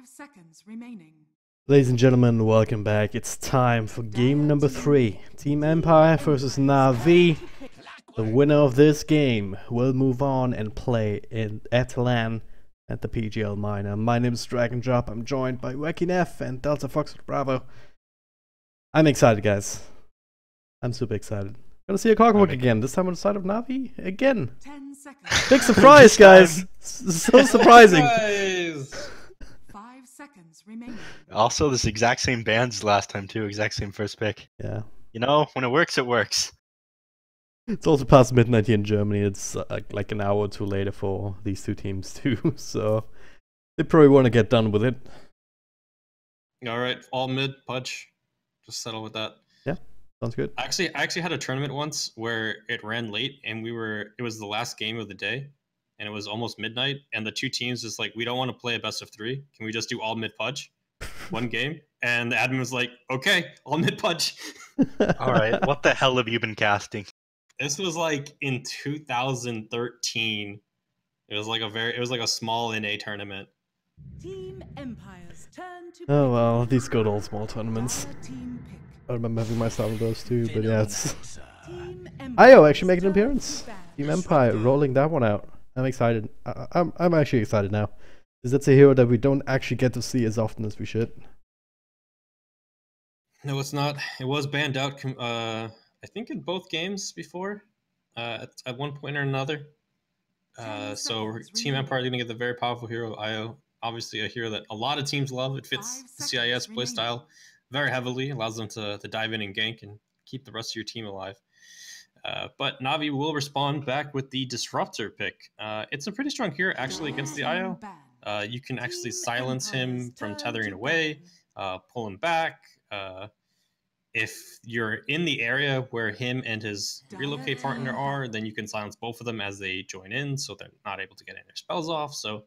seconds remaining. Ladies and gentlemen, welcome back. It's time for game number 3. Team Empire versus NaVi. The winner of this game will move on and play in Atalan at the PGL Minor. My name is Dragon Drop. I'm joined by Wacky Neff and Delta Fox Bravo. I'm excited, guys. I'm super excited. Gonna see a Clockwork again. This time on the side of NaVi again. 10 seconds. Big surprise, guys. So surprising. 5 seconds remaining. Also, this exact same bands last time too. Exact same first pick. Yeah. You know, when it works, it works. It's also past midnight here in Germany. It's like an hour or two later for these two teams too. So they probably want to get done with it. All right, all mid Pudge. Just settle with that. Yeah, sounds good. I actually had a tournament once where it ran late, and it was the last game of the day, and it was almost midnight, and the two teams was like, we don't want to play a best of 3. Can we just do all mid Pudge, one game? And the admin was like, okay, all mid Pudge. All right, what the hell have you been casting? This was like in 2013. It was like a small NA tournament. Team Empire's turn to Oh well, these good old small tournaments. team pick. I remember having myself in those too, but yeah, it's... Team Io actually making an turn to appearance. ban. Team Empire rolling that one out. I'm excited. I'm actually excited now. Because that's a hero that we don't actually get to see as often as we should. No, it's not. It was banned out. I think in both games before, at one point or another. So Team Empire is going to get the very powerful hero Io. Obviously, a hero that a lot of teams love. It fits the CIS playstyle very heavily. Allows them to dive in and gank and keep the rest of your team alive. But NaVi will respond back with the Disruptor pick. It's a pretty strong hero actually against the Io. You can actually silence him from tethering away, pull him back. If you're in the area where him and his relocate partner are, then you can silence both of them as they join in, so they're not able to get any of their spells off. So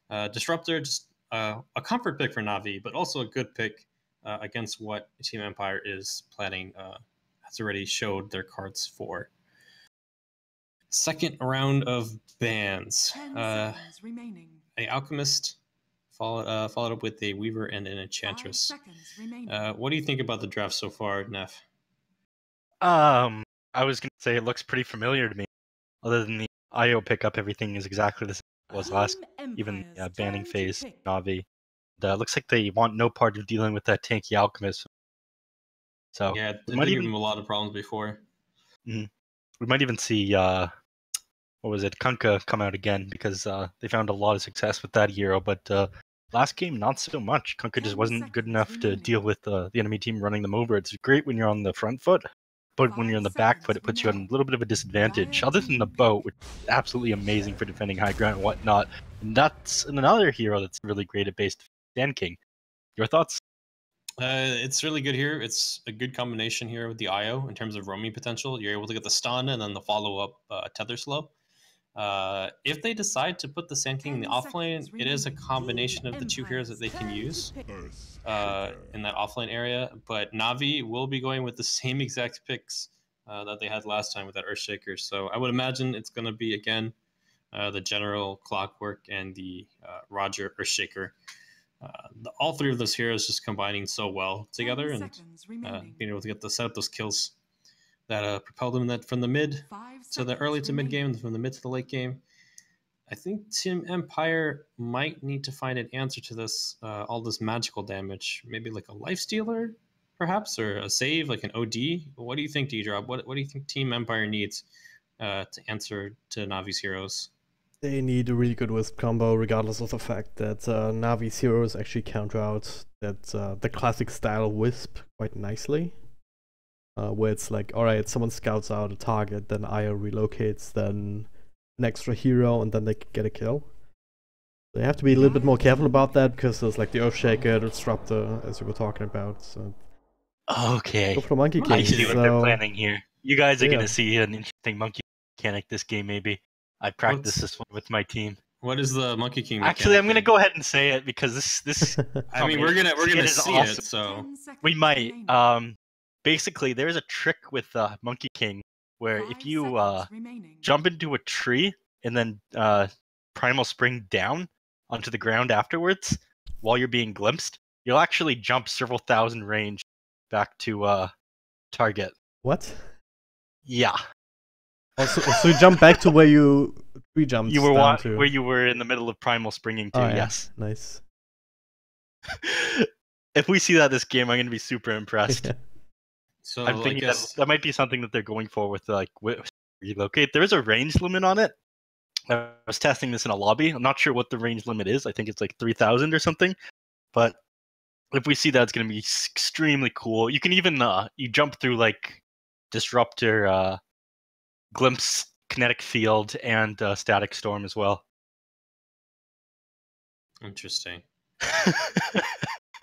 Disruptor, just a comfort pick for NaVi, but also a good pick against what Team Empire is planning, has already showed their cards for. Second round of bans. A Alchemist, followed up with a Weaver and an Enchantress. What do you think about the draft so far, Neff? I was gonna say it looks pretty familiar to me. Other than the IO pickup, everything is exactly the same as it was last. Even banning phase, NaVi. Looks like they want no part of dealing with that tanky Alchemist. So yeah, we it might did give even him a lot of problems before. we might even see what was it, Kunkka come out again, because they found a lot of success with that hero, but last game not so much. Kunkka just wasn't good enough to deal with the enemy team running them over. It's great when you're on the front foot, but when you're on the back foot, it puts you on a little bit of a disadvantage. Other than the boat, which is absolutely amazing for defending high ground and whatnot. And that's another hero that's really great at base Sand King. Your thoughts? It's really good here. It's a good combination here with the IO in terms of roaming potential. You're able to get the stun and then the follow-up tether slow. If they decide to put the Sand King in the offlane, it is a combination of the two heroes that they can use in that offlane area. But NaVi will be going with the same exact picks that they had last time with that Earthshaker. So I would imagine it's going to be, again, the General, Clockwork, and the Roger Earthshaker. All three of those heroes just combining so well together and being able to get set up those kills that propelled them from the mid to the early to mid game and from the mid to the late game. I think Team Empire might need to find an answer to this, all this magical damage. Maybe like a Lifestealer, perhaps, or a save, like an OD. What do you think, D-Drop? What do you think Team Empire needs to answer to NaVi's heroes? They need a really good Wisp combo, regardless of the fact that NaVi's heroes actually counter out that the classic style Wisp quite nicely. Where it's like, alright, someone scouts out a target, then Io relocates, then an extra hero, and then they get a kill. They have to be a little bit more careful about that, because there's like the Earthshaker, the Disruptor, as we were talking about. So Okay. go for the Monkey King. I see what they're So, planning here. You guys are yeah. going to see an interesting monkey mechanic this game, maybe. I practiced this one with my team. What is the Monkey King mechanic? Actually, I'm going to go ahead and say it, because this I mean, we're gonna is see awesome. it, so We might. Basically, there's a trick with Monkey King where if you jump into a tree and then Primal Spring down onto the ground afterwards, while you're being glimpsed, you'll actually jump several thousand range back to target. What? Yeah. So you jump back to where you jumped You were down to. where you were in the middle of primal springing to. Oh, yeah. Yes. Nice. If we see that this game, I'm gonna be super impressed. Yeah. So I'm thinking that might be something that they're going for with relocate. There is a range limit on it. I was testing this in a lobby. I'm not sure what the range limit is. I think it's like 3,000 or something. But if we see that, it's going to be extremely cool. You can even you jump through like disruptor, glimpse, kinetic field, and static storm as well. Interesting.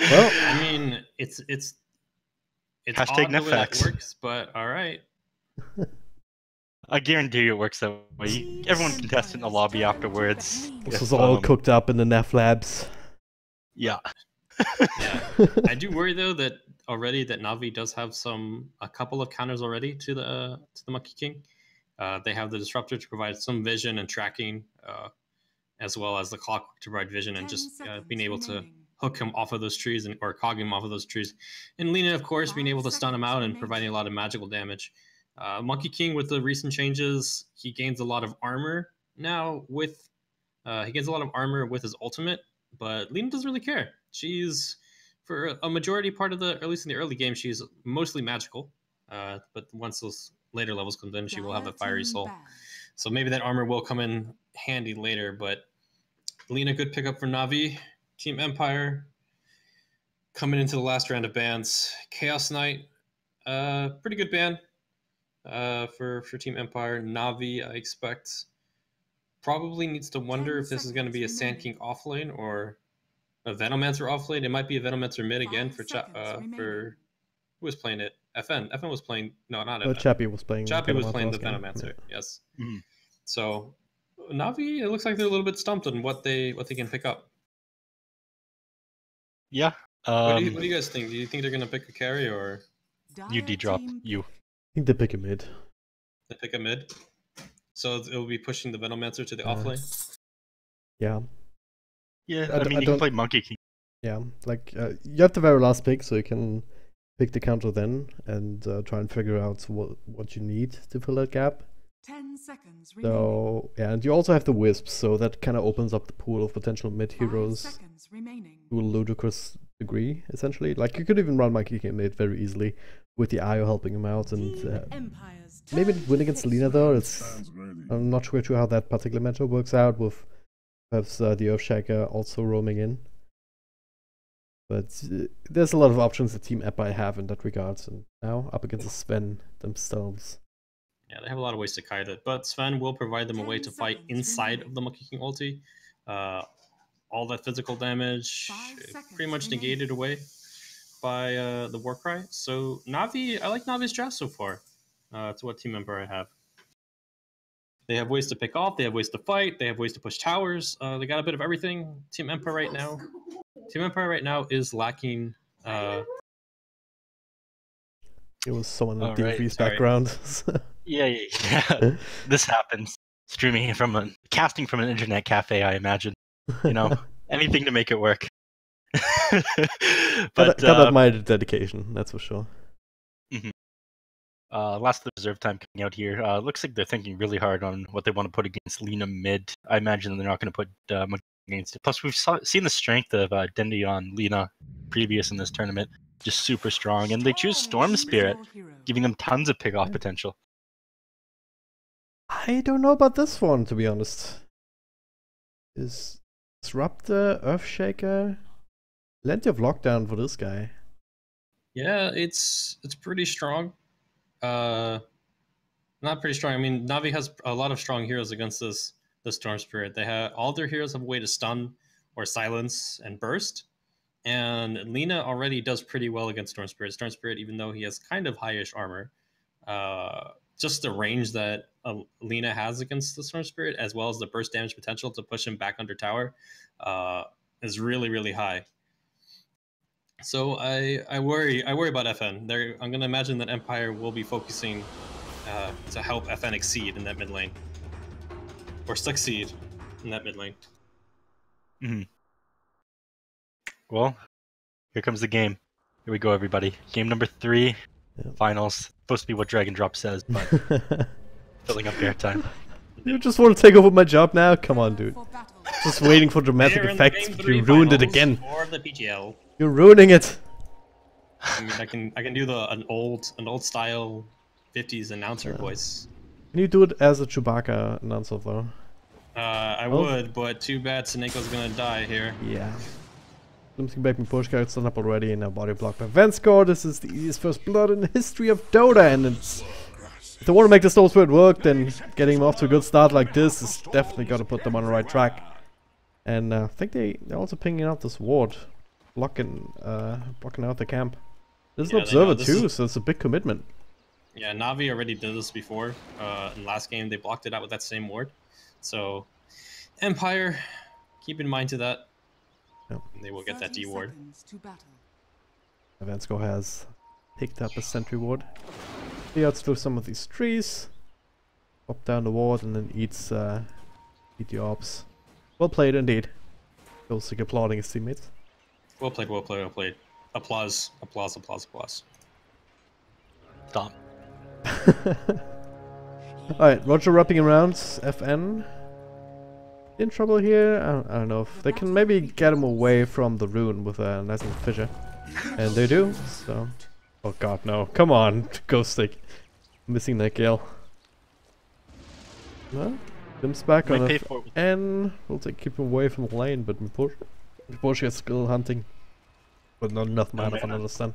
Well, I mean, it's Hashtag odd the way that NetFacts. works, but all right. I guarantee you it works that way. Everyone can test it in the lobby afterwards. this was all cooked up in the NaV labs. Yeah. Yeah. I do worry though that already that NaVi does have a couple of counters already to the Monkey King. They have the disruptor to provide some vision and tracking, as well as the clockwork to provide vision and just being able to hook him off of those trees or cog him off of those trees. And Lina, of course, being able to stun him out and providing a lot of magical damage. Monkey King, with the recent changes, he gains a lot of armor now with his ultimate, but Lina doesn't really care. She's, for a majority part of at least in the early game, she's mostly magical. But once those later levels come in, she will have a fiery soul. So maybe that armor will come in handy later, but Lina, good pickup for NaVi. Team Empire coming into the last round of bans. Chaos Knight, pretty good ban for Team Empire. NaVi, I expect, probably needs to wonder if this is going to be a Sand King offlane or a Venomancer offlane. It might be a Venomancer mid again for who was playing it? FN was playing, no, not FN. Chappie was playing. Chappie was playing the game. Venomancer, Yeah. yes. Mhm. So NaVi, it looks like they're a little bit stumped on what they can pick up. Yeah. What do you guys think? Do you think they're going to pick a carry or You D-drop. You. I think they pick a mid. they pick a mid? So it will be pushing the Venomancer to the offlane? Yeah. Yeah, I I mean, you can play Monkey King. Yeah, like you have the very last pick, so you can pick the counter then and try and figure out what you need to fill that gap. 10 seconds remaining. So yeah, and you also have the wisps, so that kind of opens up the pool of potential mid 5 heroes seconds remaining. to a ludicrous degree, essentially. Like you could even run Monkey King mid very easily with the IO helping him out, and maybe win against Lina though. I'm not sure how that particular matchup works out with perhaps the Earthshaker also roaming in. But there's a lot of options that Team Empire have in that regard, and now up against Sven themselves. Yeah, they have a lot of ways to kite it, but Sven will provide them a way to fight inside of the Monkey King ulti. All that physical damage pretty much negated away by the Warcry. So NaVi, I like NaVi's draft so far. It's what Team Empire have. They have ways to pick off, they have ways to fight, they have ways to push towers. They got a bit of everything. Team Empire right now is lacking. It was someone in Alright, DV's sorry. background. Yeah. This happens. Streaming casting from an internet cafe, I imagine. You know, anything to make it work. But Got admired dedication, that's for sure. Last of the reserve time coming out here. Looks like they're thinking really hard on what they want to put against Lina mid. I imagine they're not going to put Monkey against it. Plus, we've seen the strength of Dendi on Lina previous in this tournament. Just super strong. And they choose Storm Spirit, giving them tons of pick-off potential. I don't know about this one, to be honest. Is Disruptor, Earthshaker? Plenty of lockdown for this guy. Yeah, it's pretty strong. Not pretty strong. I mean, NaVi has a lot of strong heroes against the Storm Spirit. They have all their heroes have a way to stun or silence and burst. And Lina already does pretty well against Storm Spirit. Storm Spirit, even though he has kind of high-ish armor, just the range that Lina has against the Storm Spirit, as well as the burst damage potential to push him back under tower, is really, really high. So I worry about FN. I'm going to imagine that Empire will be focusing to help FN exceed in that mid lane, or succeed in that mid lane. Mm-hmm. well, here comes the game. Here we go, everybody. Game number 3, finals. Supposed to be what Drag and Drop says, but filling up airtime. You just want to take over my job now? Come on, dude. Just waiting for dramatic effects. You ruined it again. For the PGL. You're ruining it. I mean, I can do an old style 50s announcer voice. Can you do it as a Chewbacca announcer though? I would, but too bad Sineko's gonna die here. Yeah. Something back in Pushka, it's done up already in a body block by Vanscore. This is the easiest first blood in the history of Dota, and it's... If they want to make this Soul Spirit work, then getting them off to a good start like this is definitely got to put them on the right track. And I think they're also pinging out this ward, blocking out the camp. There's an observer too, so it's a big commitment. Yeah, NaVi already did this before. In last game, they blocked it out with that same ward. So, Empire, keep in mind to that. Yep. They will get that D ward. Vansco has picked up a sentry ward. He outs through some of these trees, pop down the ward, and then eats eat the orbs. Well played indeed. Also applauding his teammates. Well played, well played, well played. Applause, applause, applause, applause. Stop. Alright, Roger wrapping around. FN in trouble here. I don't know if they can maybe get him away from the rune with a nice little fissure. And they do, so... Oh god, no. Come on, Ghost Stick. Missing that kill. No? Dim's back on a N. We'll keep him away from the lane, but Porsche is still hunting. But not enough mana for another stun.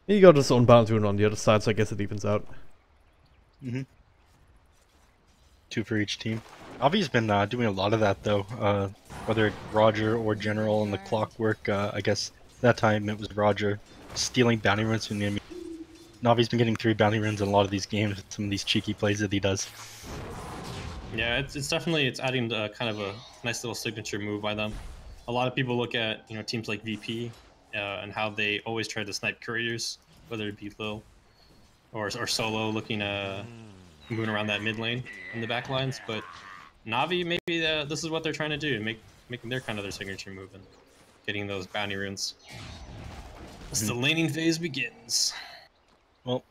He got his own bounce rune on the other side, so I guess it evens out. 2 for each team. Navi's been doing a lot of that though, whether it's Roger or General in the Clockwork. I guess that time it was Roger stealing bounty runes from the enemy. Navi's been getting 3 bounty runes in a lot of these games with some of these cheeky plays that he does. Yeah, it's definitely adding kind of a nice little signature move by them. A lot of people look at teams like VP and how they always try to snipe couriers, whether it be Lil or Solo looking moving around that mid lane in the back lines, but Navi, maybe this is what they're trying to do, making their kind of their signature move and getting those bounty runes. As the laning phase begins. Well,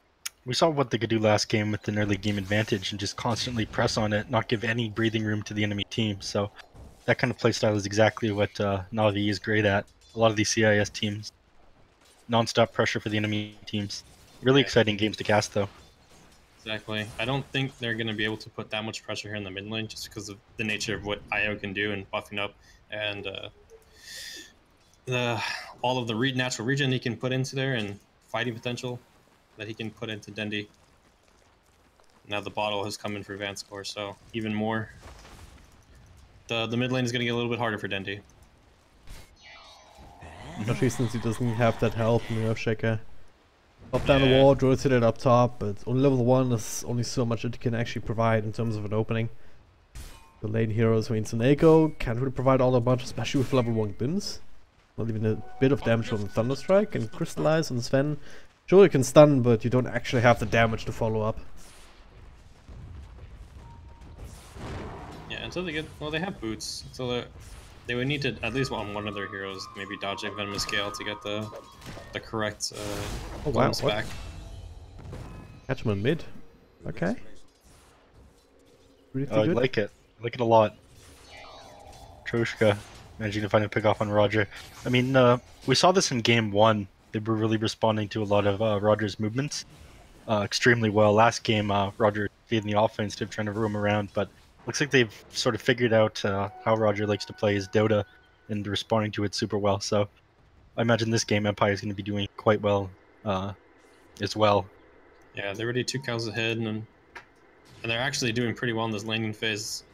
we saw what they could do last game with an early game advantage and just constantly press on it, not give any breathing room to the enemy team. So that kind of playstyle is exactly what NaVi is great at. A lot of these CIS teams, non-stop pressure for the enemy teams. Really exciting games to cast though. Exactly. I don't think they're going to be able to put that much pressure here in the mid lane just because of the nature of what IO can do and buffing up and all of the natural regen he can put into there and fighting potential that he can put into Dendi. Now the bottle has come in for Vanscore, so even more. The mid lane is going to get a little bit harder for Dendi. Especially since he doesn't have that help in the Earthshaker. Up down the wall, druids hit it up top, but on level 1 there's only so much it can actually provide in terms of an opening. The lane heroes, I mean Suneko, can't really provide all that much, especially with level 1 Bims. Not even a bit of damage from the Thunderstrike, and Crystallize on Sven. Sure you can stun, but you don't actually have the damage to follow up. Yeah, until they get, well, they have boots, so they would need to at least on one of their heroes maybe dodge a Venomous Gale to get the correct bonus back. Catch him in mid. Okay. I like it. I like it a lot. Troshka managing to find a pick off on Roger. I mean, we saw this in game 1. They were really responding to a lot of Roger's movements extremely well. Last game, Roger feeding the offense, trying to roam around, but looks like they've sort of figured out how Roger likes to play his Dota and responding to it super well. So I imagine this game Empire is going to be doing quite well as well. Yeah, they're already 2 cows ahead, and they're actually doing pretty well in this laning phase.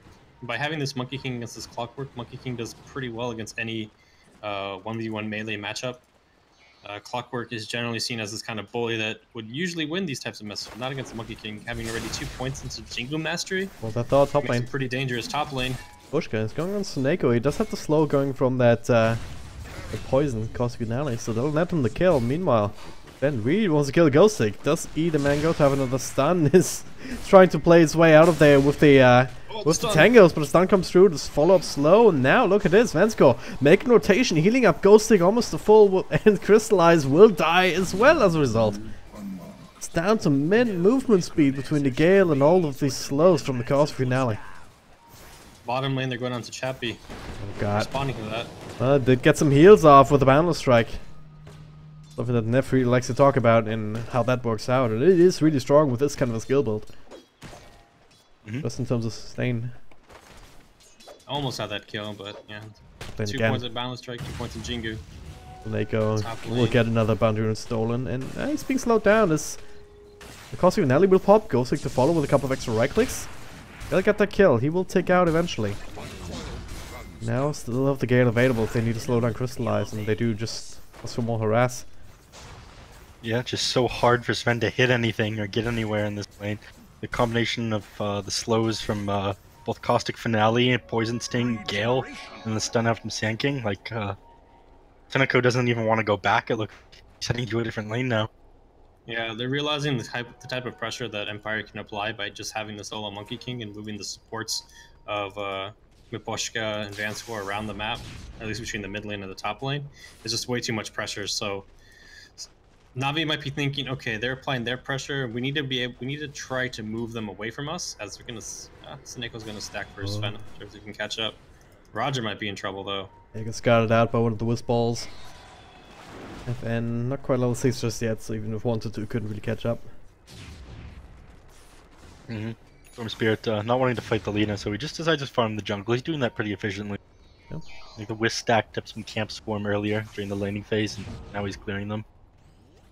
By having this Monkey King against this Clockwork, Monkey King does pretty well against any 1v1 melee matchup. Clockwork is generally seen as this kind of bully that would usually win these types of matches, not against Monkey King, having already 2 points into Jingle Mastery. Well, that thought top lane. Pretty dangerous top lane. Bushka is going on Suneko. He does have the slow going from that the poison Cosmic Finale, so that'll net him the kill. Meanwhile, Ben really wants to kill Ghostic. Does eat a mango to have another stun. Is trying to play its way out of there with the tangos, but the stun comes through. Just follow up slow. And now look at this, Vensko making rotation, healing up Ghostic almost to full, and Crystallize will die as well as a result. It's down to min movement speed between the Gale and all of these slows from the cause finale. Bottom lane, they're going on to Chappie. Oh god. Responding to that. Did get some heals off with the Boundless Strike. Something that Nev really likes to talk about and how that works out. And it is really strong with this kind of a skill build. Just in terms of sustain. Almost had that kill, but yeah. Then 2 again, points at Boundless Strike, 2 points in Jingu. Leiko will get another boundary rune stolen, and he's being slowed down. The Cosmic Finale will pop, Ghostic to follow with a couple of extra right clicks. He'll get that kill, he will take out eventually. Now still have the Gale available if they need to slow down Crystallize, and they do just for more harass. Yeah, just so hard for Sven to hit anything or get anywhere in this lane. The combination of the slows from both Caustic Finale, Poison Sting, Gale, and the stun out from Sand King, like Teneko doesn't even want to go back. It looks he's heading to a different lane now. Yeah, they're realizing the type of pressure that Empire can apply by just having the solo Monkey King and moving the supports of Miposhka and Vanscore around the map, at least between the mid lane and the top lane. It's just way too much pressure. So NaVi might be thinking, okay, they're applying their pressure. We need to try to move them away from us. As they're gonna, Seneco's gonna stack for Sven if he can catch up. Roger might be in trouble though. He gets scouted out by one of the Wisp Balls. FN not quite level 6 just yet, so even if wanted to, couldn't really catch up. Storm Spirit not wanting to fight the Lina, so he just decides to farm the jungle. He's doing that pretty efficiently. Yep. Like the Wisp stacked up some Camp Swarm earlier during the laning phase, and now he's clearing them.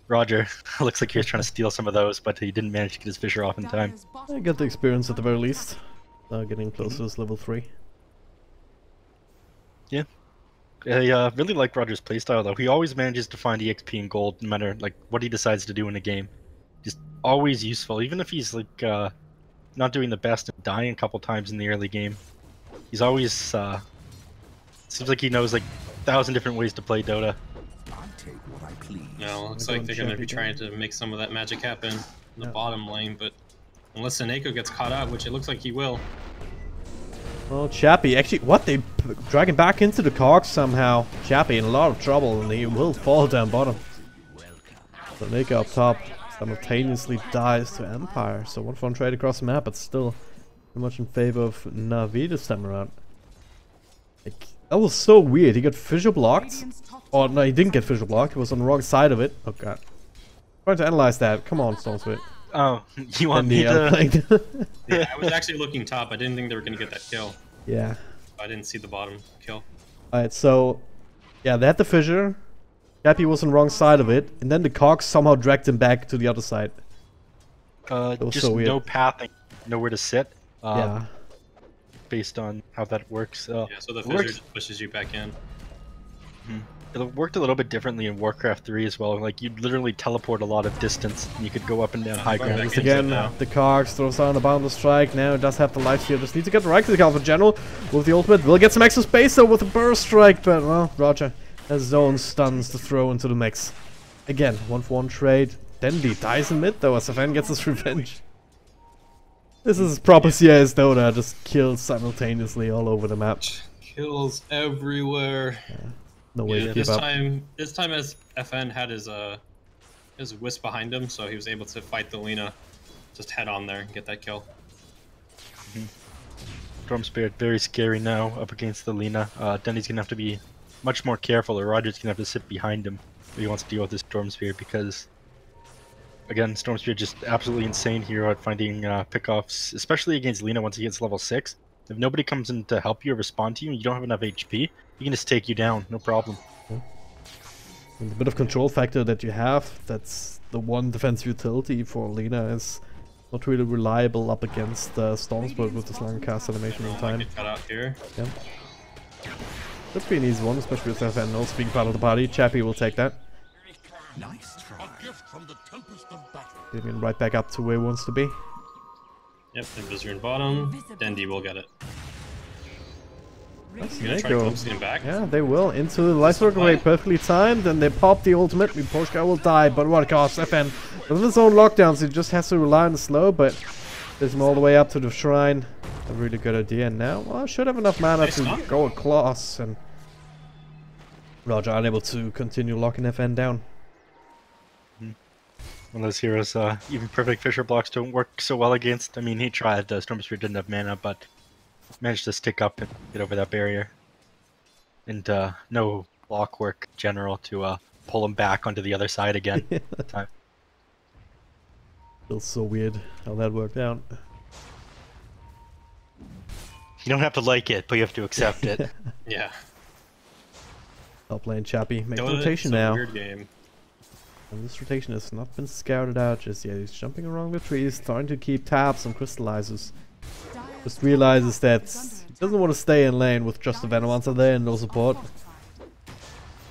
Roger looks like he was trying to steal some of those, but he didn't manage to get his Fissure off in time. I got the experience at the very least. Getting close to his level 3. Yeah. I really like Roger's playstyle though. He always manages to find EXP and gold no matter like what he decides to do in a game. Just always useful, even if he's like not doing the best and dying a couple times in the early game. He's always seems like he knows like 1,000 different ways to play Dota. No, looks like they're gonna be trying to make some of that magic happen in the bottom lane, but unless Seneko gets caught out, which it looks like he will. Well, Chappie, actually, what? They drag him back into the cogs somehow. Chappie in a lot of trouble, and he will fall down bottom. So Nika up top simultaneously dies to Empire. So 1-for-1 trade across the map, but still very much in favor of NaVi this time around. Like, that was so weird. He got fissure blocked. Oh, no, he didn't get fissure blocked. He was on the wrong side of it. Oh, God. Trying to analyze that. Come on, Stoneswit. Oh, you want me to... Yeah, I was actually looking top. I didn't think they were going to get that kill. Yeah. I didn't see the bottom kill. Alright, so... Yeah, they had the fissure. Chappie was on the wrong side of it. And then the cogs somehow dragged him back to the other side. Just so weird. no pathing, nowhere to sit. Yeah. Based on how that works. Yeah, so the fissure just pushes you back in. It worked a little bit differently in Warcraft 3 as well. Like, you'd literally teleport a lot of distance, and you could go up and down high ground. Back Again, the cogs throws down a Boundless Strike. Now it does have the life steal. Just needs to get the right click Alpha General with the ultimate. Will get some extra space though with the Burst Strike, but well, Roger has his own stuns to throw into the mix. Again, 1-for-1 trade. Dendy dies in mid though as FN gets his revenge. This is proper CIS Dota, just kills simultaneously all over the map. Kills everywhere. Yeah. No way to keep this up. This time as FN had his Wisp behind him, so he was able to fight the Lina just head on there and get that kill. Storm Spirit very scary now up against the Lina. Denny's gonna have to be much more careful, or Roger's gonna have to sit behind him if he wants to deal with this Storm Spirit, because again, Storm Spirit just absolutely insane hero at finding pickoffs, especially against Lina once he gets level 6. If nobody comes in to help you or respond to you and you don't have enough HP, he can just take you down, no problem. And the bit of control factor that you have, that's the one defense utility for Lina, is not really reliable up against Stormsburg with this long cast animation in time. Cut out here. Yeah. Should be an easy one, especially with FN also being part of the party. Chappie will take that. Nice try. Getting him right back up to where he wants to be. Yep, Invisor in bottom. Dendy will get it. Gonna try glimpsing him back. Yeah, they will. Into the light circle rate, perfectly timed, and they pop the ultimate. Porsche will die, but what a cost. FN, with his own lockdowns, he just has to rely on the slow, but gets him all the way up to the shrine. A really good idea. And now, well, I should have enough mana to go across, and Roger unable to continue locking FN down. One of those heroes, even perfect Fisher blocks don't work so well against. I mean, he tried, Storm Spirit didn't have mana, but managed to stick up and get over that barrier. And no block work in general to pull him back onto the other side again. That time. Feels so weird how that worked out. You don't have to like it, but you have to accept it. Yeah. Top lane Chappie. Make the It's rotation a now. weird game. And this rotation has not been scouted out just yet. He's jumping around the trees, trying to keep tabs on crystallizers. Just realizes that he doesn't want to stay in lane with just the Venomancer there and no support.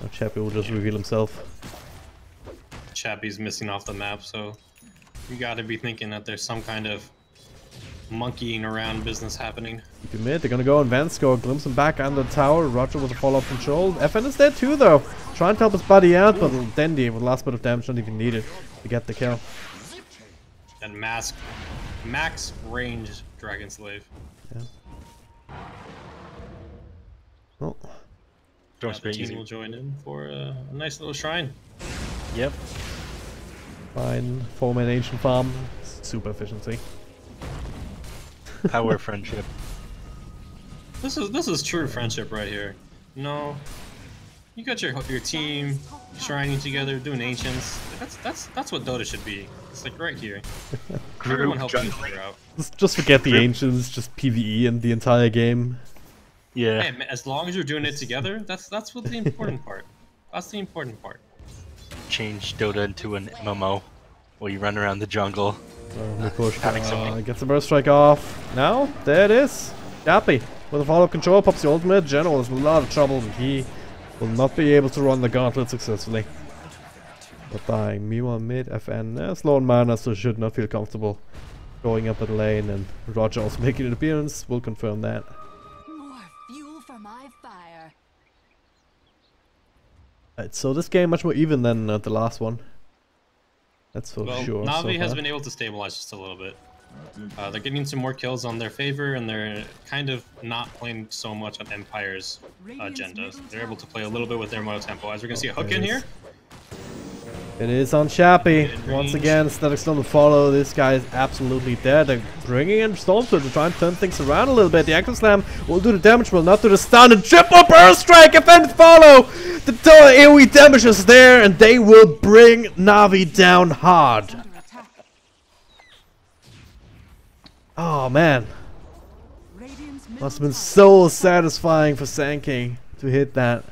Now Chappie will just reveal himself. Chappie's missing off the map, so you gotta be thinking that there's some kind of monkeying around business happening. Keep mid, they're gonna go on Vance, go glimpse him back under the tower. Roger with a follow-up control. FN is dead too though. Trying to help his buddy out, but Dendy with the last bit of damage not even needed to get the kill. And max range Dragon Slave. Yeah. Well, Storm The Spirit team easy. will join in for a nice little shrine. Yep. fine. 4-man ancient farm. Super efficiency. Power friendship. This is true friendship right here. No, you got your team shrining together, doing ancients. That's what Dota should be. It's like right here. Everyone helping each other out. Just forget the ancients, just PvE in the entire game. Yeah. Hey, man, as long as you're doing it together, that's what the important part. That's the important part. Change Dota into an MMO where you run around the jungle. Gets the burst strike off. Now, there it is. Chappie with a follow-up control, pops the ultimate. General is in a lot of trouble and he will not be able to run the gauntlet successfully. But dying. Meanwhile, mid FN slow on mana, so should not feel comfortable going up at lane. And Roger also making an appearance. We'll confirm that. More fuel for my fire. Right, so this game much more even than the last one. That's for Well, sure. NaVi so has far. been able to stabilize just a little bit. They're getting some more kills on their favor, and they're kind of not playing so much on Empire's agenda. They're able to play a little bit with their mono tempo. As we're gonna see a hook in here. It is on Chappie. Mid-range. Once again, Static Storm to follow. This guy is absolutely dead. They're bringing in Stormstorm to try and turn things around a little bit. The Ankle Slam will do the damage, will not do the stun. And triple burst strike, and then follow. The AoE damage is there, and they will bring NaVi down hard. Under attack. Oh man, Radiant's middle must have been tower so satisfying for Sankey to hit that,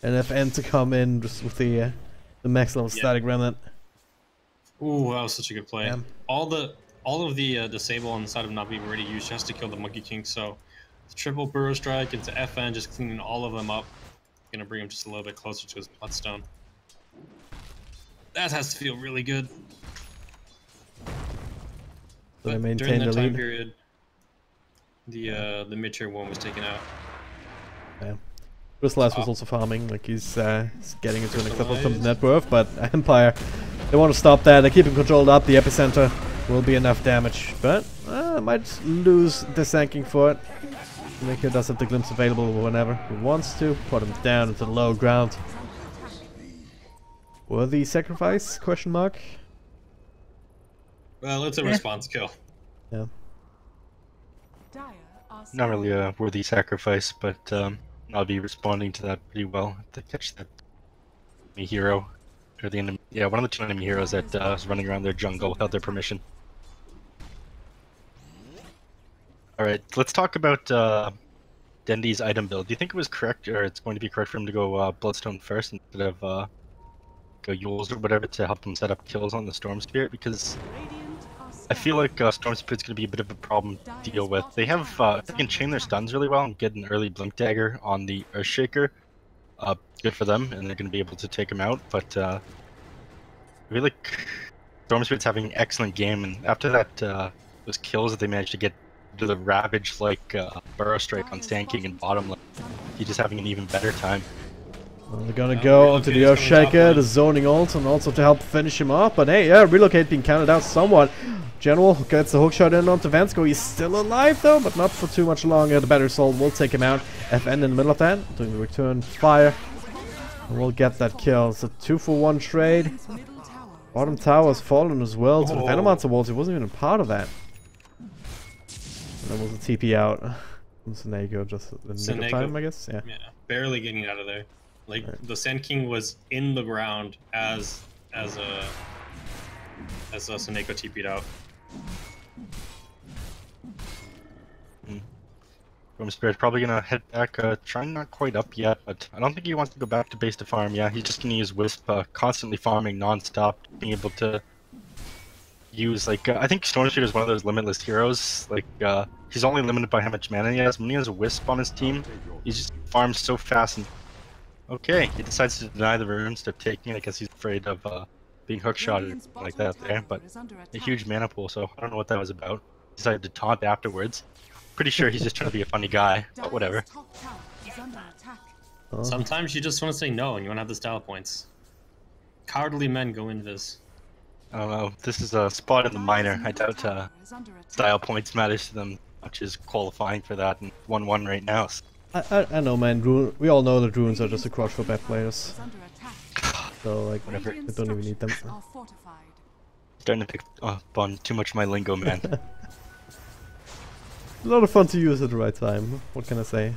and FN to come in just with the max level static remnant. Ooh, that was such a good play. Yeah. All of the disable on the side of NaVi were already used just to kill the Monkey King. So triple burrow strike into FN, just cleaning all of them up. Gonna bring him just a little bit closer to his bloodstone. That has to feel really good. So they But maintain during the that time lead. period, the mid-tier one was taken out. Yeah. Crystallize was also farming, like he's getting into an acceptable net worth, but Empire, they want to stop that. They keep him controlled up. The epicenter will be enough damage, but might lose the sanking for it. Nico does have the glimpse available whenever he wants to. Put him down into the low ground. Worthy sacrifice? Question mark. Well, it's a response kill. Yeah. Dire are Not really a worthy sacrifice, but I'll be responding to that pretty well. To catch that enemy hero, or the enemy, yeah, one of the two enemy heroes that was running around their jungle without their permission. All right, let's talk about Dendy's item build. Do you think it was correct, or it's going to be correct for him to go Bloodstone first instead of go Yules or whatever to help him set up kills on the Storm Spirit? Because Radiant are I feel like Storm Spirit's going to be a bit of a problem to deal with. They have they can chain their stuns really well and get an early Blink Dagger on the Earthshaker. Good for them, and they're going to be able to take him out. But I feel like Storm Spirit's having an excellent game, and after that those kills that they managed to get to the Ravage like Burrow Strike on Sand King and bottom lane. He's just having an even better time. Well, they're gonna go onto the Earthshaker, the zoning ult, and also to help finish him off. But hey, yeah, Relocate being counted out somewhat. General gets the hookshot in onto Vansko. He's still alive though, but not for too much longer. The Better Soul will take him out. FN in the middle of that, doing the return fire. And we'll get that kill. It's a 2-for-1 trade. Bottom tower's fallen as well to the Venomancer walls. He wasn't even a part of that. And then was a TP out from Senego just in the nick of time, I guess. Yeah. Barely getting out of there. Like the Sand King was in the ground as Senego TP'd out. Storm Spirit's probably gonna head back, trying not quite up yet, but I don't think he wants to go back to base to farm. Yeah, he's just gonna use Wisp, constantly farming non-stop, being able to use, like, I think Storm Spirit is one of those limitless heroes. Like, he's only limited by how much mana he has. When he has a Wisp on his team, he just farms so fast. And okay, he decides to deny the runes they're taking. I guess he's afraid of being hookshotted like that there, but a huge mana pool, so I don't know what that was about. He decided to taunt afterwards. Pretty sure he's just trying to be a funny guy, but whatever. Sometimes you just want to say no and you want to have the style points. Cowardly men go invis. I don't know, this is a spot in the minor. I doubt style points matters to them much as qualifying for that, and 1-1 right now. So. I know, man. We all know that runes are just a crush for bad players. So, like, whatever. I don't even need them. Starting to pick up on too much of my lingo, man. A lot of fun to use at the right time. What can I say?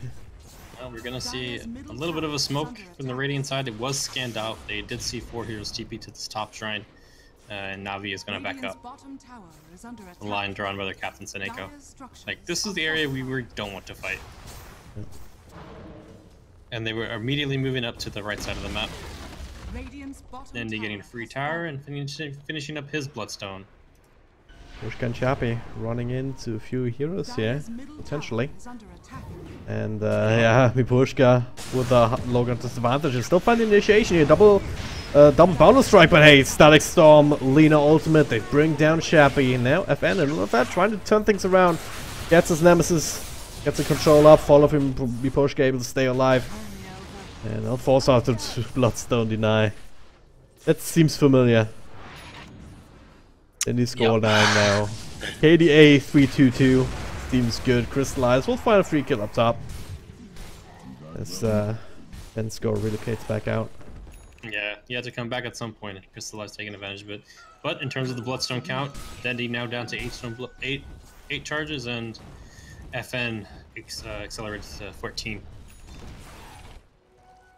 Well, we're gonna see a little bit of a smoke from the Radiant side. It was scanned out. They did see 4 heroes TP to this top shrine. And NaVi is gonna back up. The line drawn by their captain Senego. Like, this is the area we don't want to fight. And they were immediately moving up to the right side of the map. Then they getting a free tower and finishing up his Bloodstone. Pushka and Chappie running into a few heroes here, potentially. And yeah, Pushka with a low disadvantage and still finding initiation here. Double boundless strike, but hey, Static Storm, Lina ultimate, they bring down Chappie. Now FN and all of that, trying to turn things around. Gets his nemesis, gets the control up, follow him, Pushka able to stay alive. And I'll force out the Bloodstone deny. That seems familiar. And he scored 9 now. KDA 322 seems good. Crystallize. We'll find a free kill up top. As then score relocates back out. Yeah, he had to come back at some point. Crystallize taking advantage of it. But in terms of the Bloodstone count, Dendy now down to 8 charges, and FN accelerates to 14.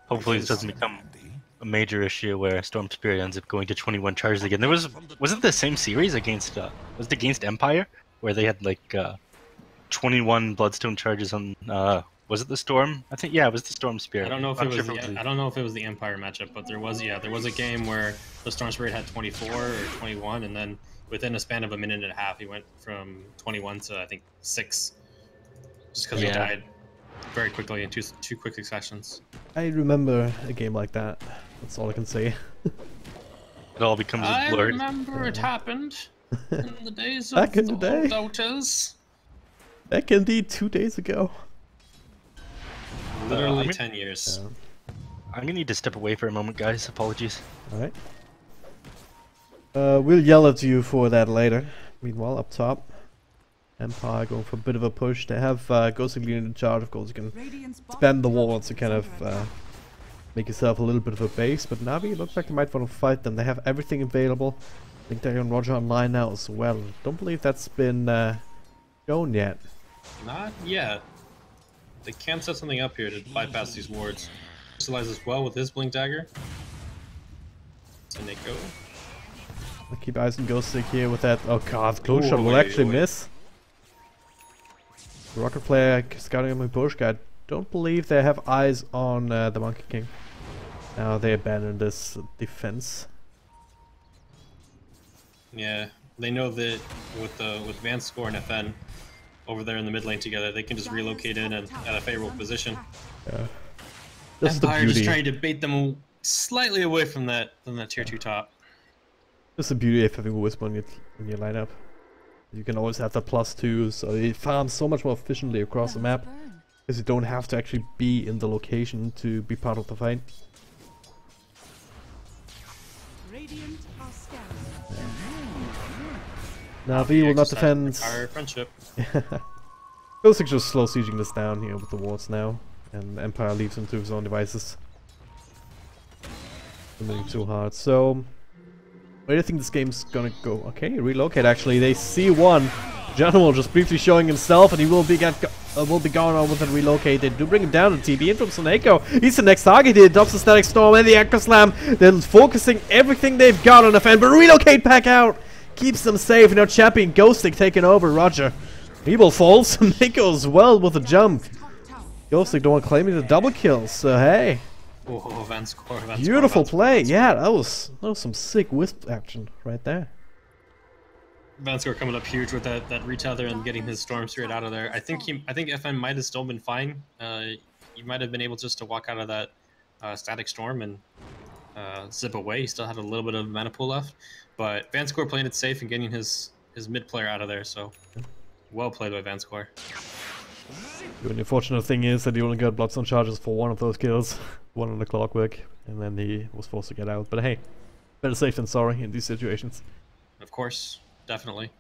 Hopefully this doesn't become a major issue where Storm Spirit ends up going to 21 charges again. There was it the same series against was it against Empire where they had like 21 Bloodstone charges on was it the Storm? I think yeah, it was the Storm Spirit. I don't know if it was the Empire matchup, but there was a game where the Storm Spirit had 24 or 21, and then within a span of a minute and a half he went from 21 to I think 6 just because he died very quickly in two quick successions. I remember a game like that. That's all I can say. It all becomes a blur. I remember it happened in the days of back in the day. Dotas. Back indeed 2 days ago. Literally 10 years. Yeah. I'm gonna need to step away for a moment, guys. Apologies. Alright. We'll yell at you for that later. Meanwhile, up top, Empire going for a bit of a push. They have Ghost Glean in charge. Of course, you can spam the wall to kind of make yourself a little bit of a base. But NaVi looks like they might want to fight them. They have everything available. I think they're on Roger online now as well. Don't believe that's been shown yet. Not yet. They can set something up here to bypass these wards. Crystallize as well with his Blink Dagger. Senego. I'll keep eyes on Ghost Stick here with that. Oh god, close shot will actually miss. Rocket Flare scouting on my Pushka. I don't believe they have eyes on the Monkey King. Now they abandon this defense. Yeah, they know that with Vance Score and FN over there in the mid lane together, they can just relocate in and at a favorable position. Yeah. Just Empire the beauty. just trying to bait them slightly away from that tier 2 top. Just the beauty of having Wisp on your lineup. You can always have that +2, so it farms so much more efficiently across the map. Because you don't have to actually be in the location to be part of the fight. Radiant are scanning. NaVi will not defend. Our friendship. Feels like just slow sieging this down here with the wards now. And Empire leaves him to his own devices. Moving too hard. So, where do you think this game's gonna go? Okay, relocate actually. They see one. General just briefly showing himself, and he will be going on with the relocate. They do bring him down to TB in from Soneko. He's the next target. He adopts the Static Storm and the Echo Slam. They're focusing everything they've got on the fan, but relocate back out keeps them safe. Now Champion Ghostic taking over. Roger. He will fall. Soneko as well with a jump. Ghostic don't want claiming the double kills. So hey. Oh, Vanscore, Beautiful play. Yeah, that was some sick wisp action right there. Vanscore coming up huge with that retether and getting his Storm Spirit out of there. I think FN might have still been fine. He might have been able just to walk out of that Static Storm and zip away. He still had a little bit of mana pool left, but Vanscore playing it safe and getting his mid player out of there. So well played by Vanscore. The only unfortunate thing is that he only got Bloodstone charges for one of those kills, one on the Clockwork, and then he was forced to get out. But hey, better safe than sorry in these situations. Of course, definitely.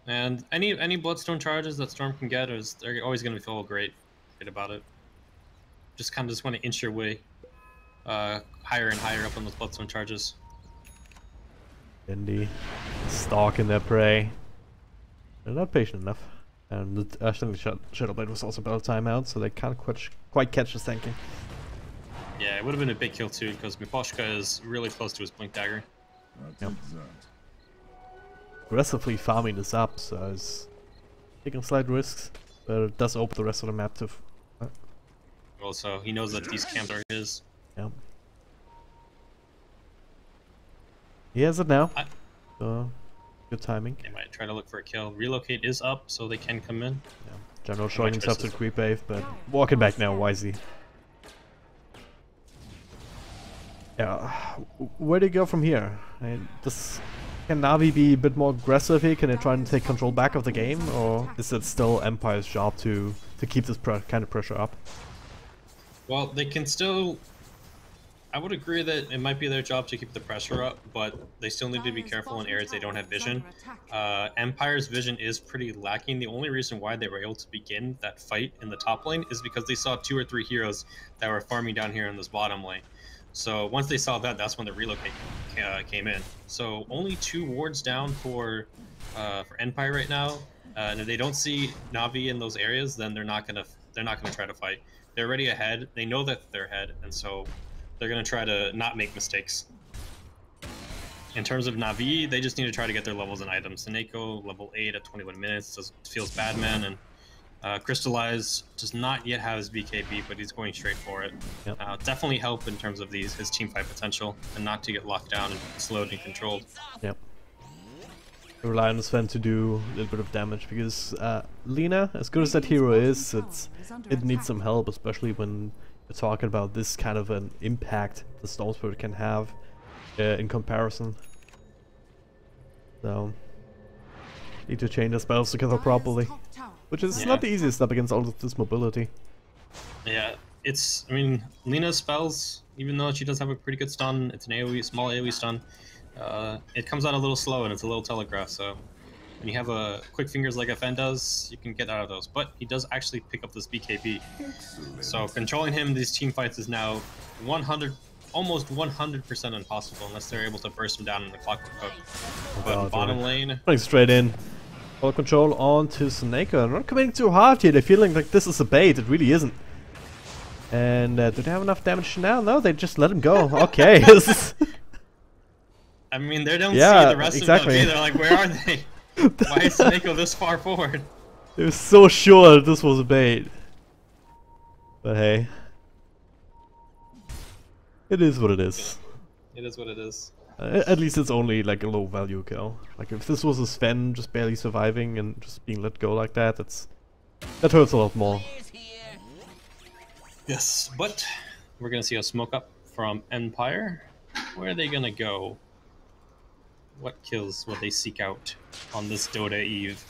And any Bloodstone charges that Storm can get, they're always going to feel great about it. Just want to inch your way higher and higher up on those Bloodstone charges. Indy stalking their prey. They're not patient enough. And I think the Shadowblade was also about timeout, so they can't quite catch the tanking. Yeah, it would have been a big kill too, because Miposhka is really close to his Blink Dagger. Yep. Aggressively farming this up, so it's taking slight risks, but it does open the rest of the map to... Also, he knows that these camps are his. Yep. He has it now, so good timing. They might try to look for a kill. Relocate is up, so they can come in. Yeah. General showing himself to creep wave, but walking back now wisely. Yeah, where do you go from here? Can NaVi be a bit more aggressive here? Can they try and take control back of the game, or is it still Empire's job to keep this kind of pressure up? Well, they can still... I would agree that it might be their job to keep the pressure up, but they still need to be careful in areas they don't have vision. Empire's vision is pretty lacking. The only reason why they were able to begin that fight in the top lane is because they saw 2 or 3 heroes that were farming down here in this bottom lane. So once they saw that, that's when the relocate came in. So only 2 wards down for Empire right now. And if they don't see NaVi in those areas, then they're not gonna try to fight. They're already ahead. They know that they're ahead, and so they're gonna try to not make mistakes. In terms of NaVi, they just need to try to get their levels and items. Soneko, level 8 at 21 minutes, feels bad man, and Crystallize does not yet have his BKB, but he's going straight for it. Yep. Definitely help in terms of his team fight potential, and not to get locked down and slowed and controlled. Yep. Rely on Sven to do a little bit of damage, because Lina, as good as that hero is, it needs some help, especially when we're talking about this kind of an impact the Storm Spirit can have in comparison. So, need to chain the spells together properly, which is not the easiest up against all of this mobility. Yeah, I mean, Lina's spells, even though she does have a pretty good stun, it's an AoE, small AoE stun, it comes out a little slow and it's a little telegraph, so when you have quick fingers like FN does, you can get out of those. But he does actually pick up this BKB. So controlling him in these team fights is now almost 100% impossible unless they're able to burst him down in the Clockwork Hook. But bottom lane... Running straight in. Ball control on to Soneko. Not committing too hard here. They're feeling like this is a bait. It really isn't. And do they have enough damage now? No, they just let him go. Okay. I mean, they don't see the rest of them either. Like, where are they? Why is Soneko this far forward? They were so sure that this was a bait. But hey. It is what it is. It is what it is. At least it's only like a low value kill. Like if this was a Sven just barely surviving and just being let go like that, that hurts a lot more. Yes, but we're gonna see a smoke up from Empire. Where are they gonna go? What kills will they seek out on this Dota Eve?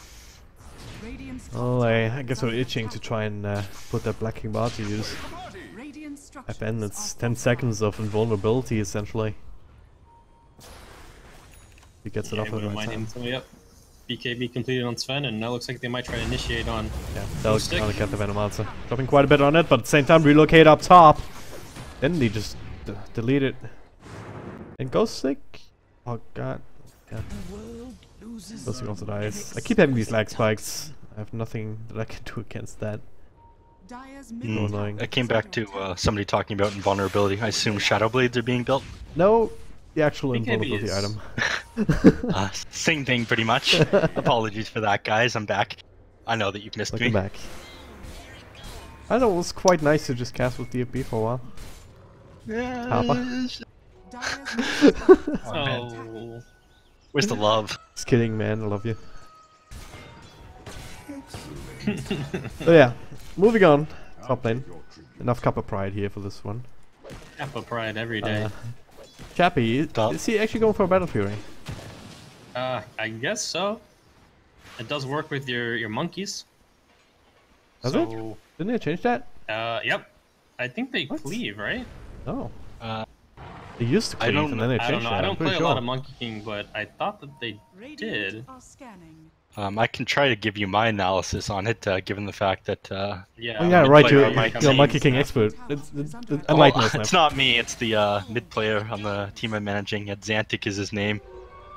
Radiant's Oh, I guess we're itching to try and put that Black King bar to use. Radiant structures FN, it's are 10 seconds of invulnerability essentially. He gets it off at the right time. Yep. BKB completed on Sven, and now looks like they might try to initiate on. Yeah, that'll kind of get the Venom answer. Dropping quite a bit on it, but at the same time relocate up top. Then he just delete it. And Ghost Stick? Oh god. Yeah. Ghost Stick also dies. I keep having these lag spikes. I have nothing that I can do against that. Dire's So annoying. I came back to somebody talking about invulnerability. I assume Shadow Blades are being built. No, the actual BKB invulnerability is- item. Same thing, pretty much. Apologies for that, guys. I'm back. I know that you've missed Welcome me. back. I know, it was quite nice to just cast with DFB for a while. Yes. Dire's Oh, man. Oh, Where's the love? Just kidding, man. I love you. So yeah, moving on. Top lane. Enough Cup of Pride here for this one. Kappa Pride every day. Chappie, Stop. is he actually going for a Battle Fury? I guess so. It does work with your monkeys. Does it? Didn't they change that? Yep. I think they What? cleave, right? Oh. Uh, They used to I cleave don't and then they I changed don't know. that. I I'm don't pretty play sure. a lot of Monkey King, but I thought that they did. are scanning. I can try to give you my analysis on it, given the fact that Yeah. Oh yeah, mid right, player you're, on my you're a Monkey team. King expert. Well, Enlighten us now. It's not me. It's the mid player on the team I'm managing. Xantic is his name.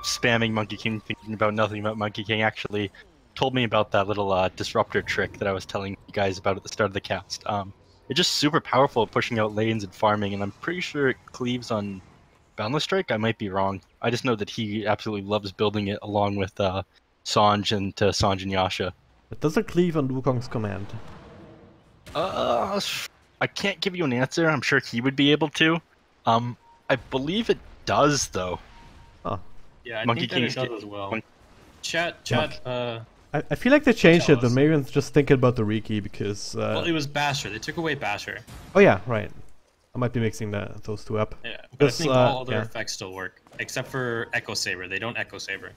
Spamming Monkey King, thinking about nothing about Monkey King. Actually, told me about that little disruptor trick that I was telling you guys about at the start of the cast. It's just super powerful at pushing out lanes and farming, and I'm pretty sure it cleaves on Boundless Strike. I might be wrong. I just know that he absolutely loves building it along with Sanj and Sanj and Yasha. It doesn't cleave on Wukong's command. I can't give you an answer. I'm sure he would be able to. I believe it does though. Oh. Yeah, I Monkey think that it King's does as well. Mon- Chat. I feel like they changed Tell it, but us. maybe I'm just thinking about the Riki because... Well, it was Basher. They took away Basher. oh yeah, right. I might be mixing those two up. Yeah, but I Because, think all other yeah. effects still work, except for Echo Saber. They don't Echo Saber.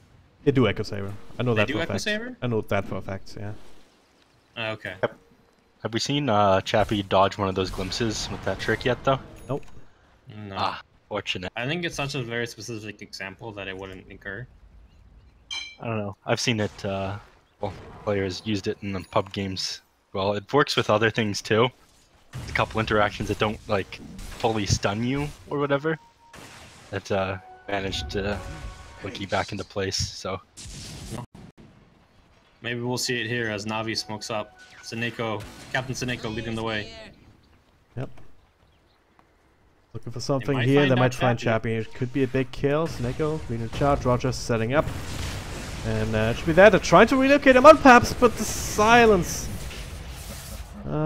They do Echo Saber. I know They that do for a Echo fact. Saber? I know that for a fact, yeah. Okay. Have we seen Chappie dodge one of those glimpses with that trick yet though? Nope. No. Ah, fortunate. I think it's such a very specific example that it wouldn't occur. I don't know. I've seen it. Well, players used it in the pub games. Well, it works with other things too. A couple interactions that don't like fully stun you or whatever. That managed to like you back into place. So Maybe we'll see it here as Navi smokes up. Captain Seneko leading the way. Yep. Looking for something might here. find They out might find Chappie. Chappie. It could be a big kill. Sneko, green charge. Rogers setting up. And it should be there. They're trying to relocate him on Paps, but the silence.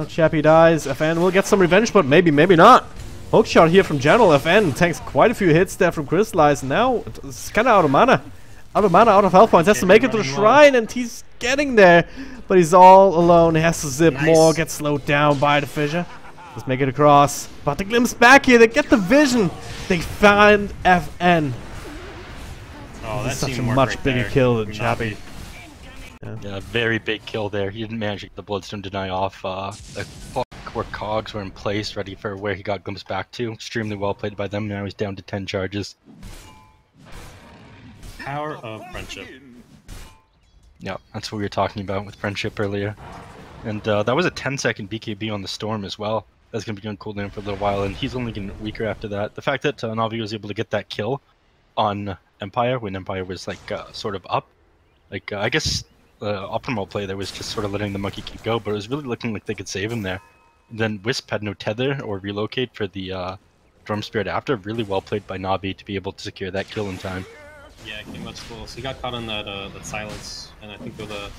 Chappie dies. FN will get some revenge, but maybe not. Hook shot here from General. FN tanks quite a few hits there from Crystallize. Now it's kind of out of mana. Out of health points. Has to make it to the running low. shrine, and he's getting there. But he's all alone. He has to zip Nice. more. Gets slowed down by the fissure. Let's make it across. But the glimpse back here. They get the vision. They find FN. Oh, This that's is such a much bigger kill than Chappie. yeah, very big kill there. He didn't manage to get the Bloodstone deny off. The clockwork cogs were in place, ready for where he got glimpsed back to. Extremely well played by them. Now he's down to 10 charges. Power of friendship. Yeah, that's what we were talking about with friendship earlier. And that was a 10-second BKB on the Storm as well. That's going to be on cooldown for a little while, and he's only getting weaker after that. The fact that NaVi was able to get that kill on Empire when Empire was like sort of up, like I guess optimal play there was just sort of letting the Monkey King go, but it was really looking like they could save him there. And then Wisp had no tether or relocate for the Drum Spirit after. Really well played by NaVi to be able to secure that kill in time. Yeah, it came much close. He got caught in that silence, and I think the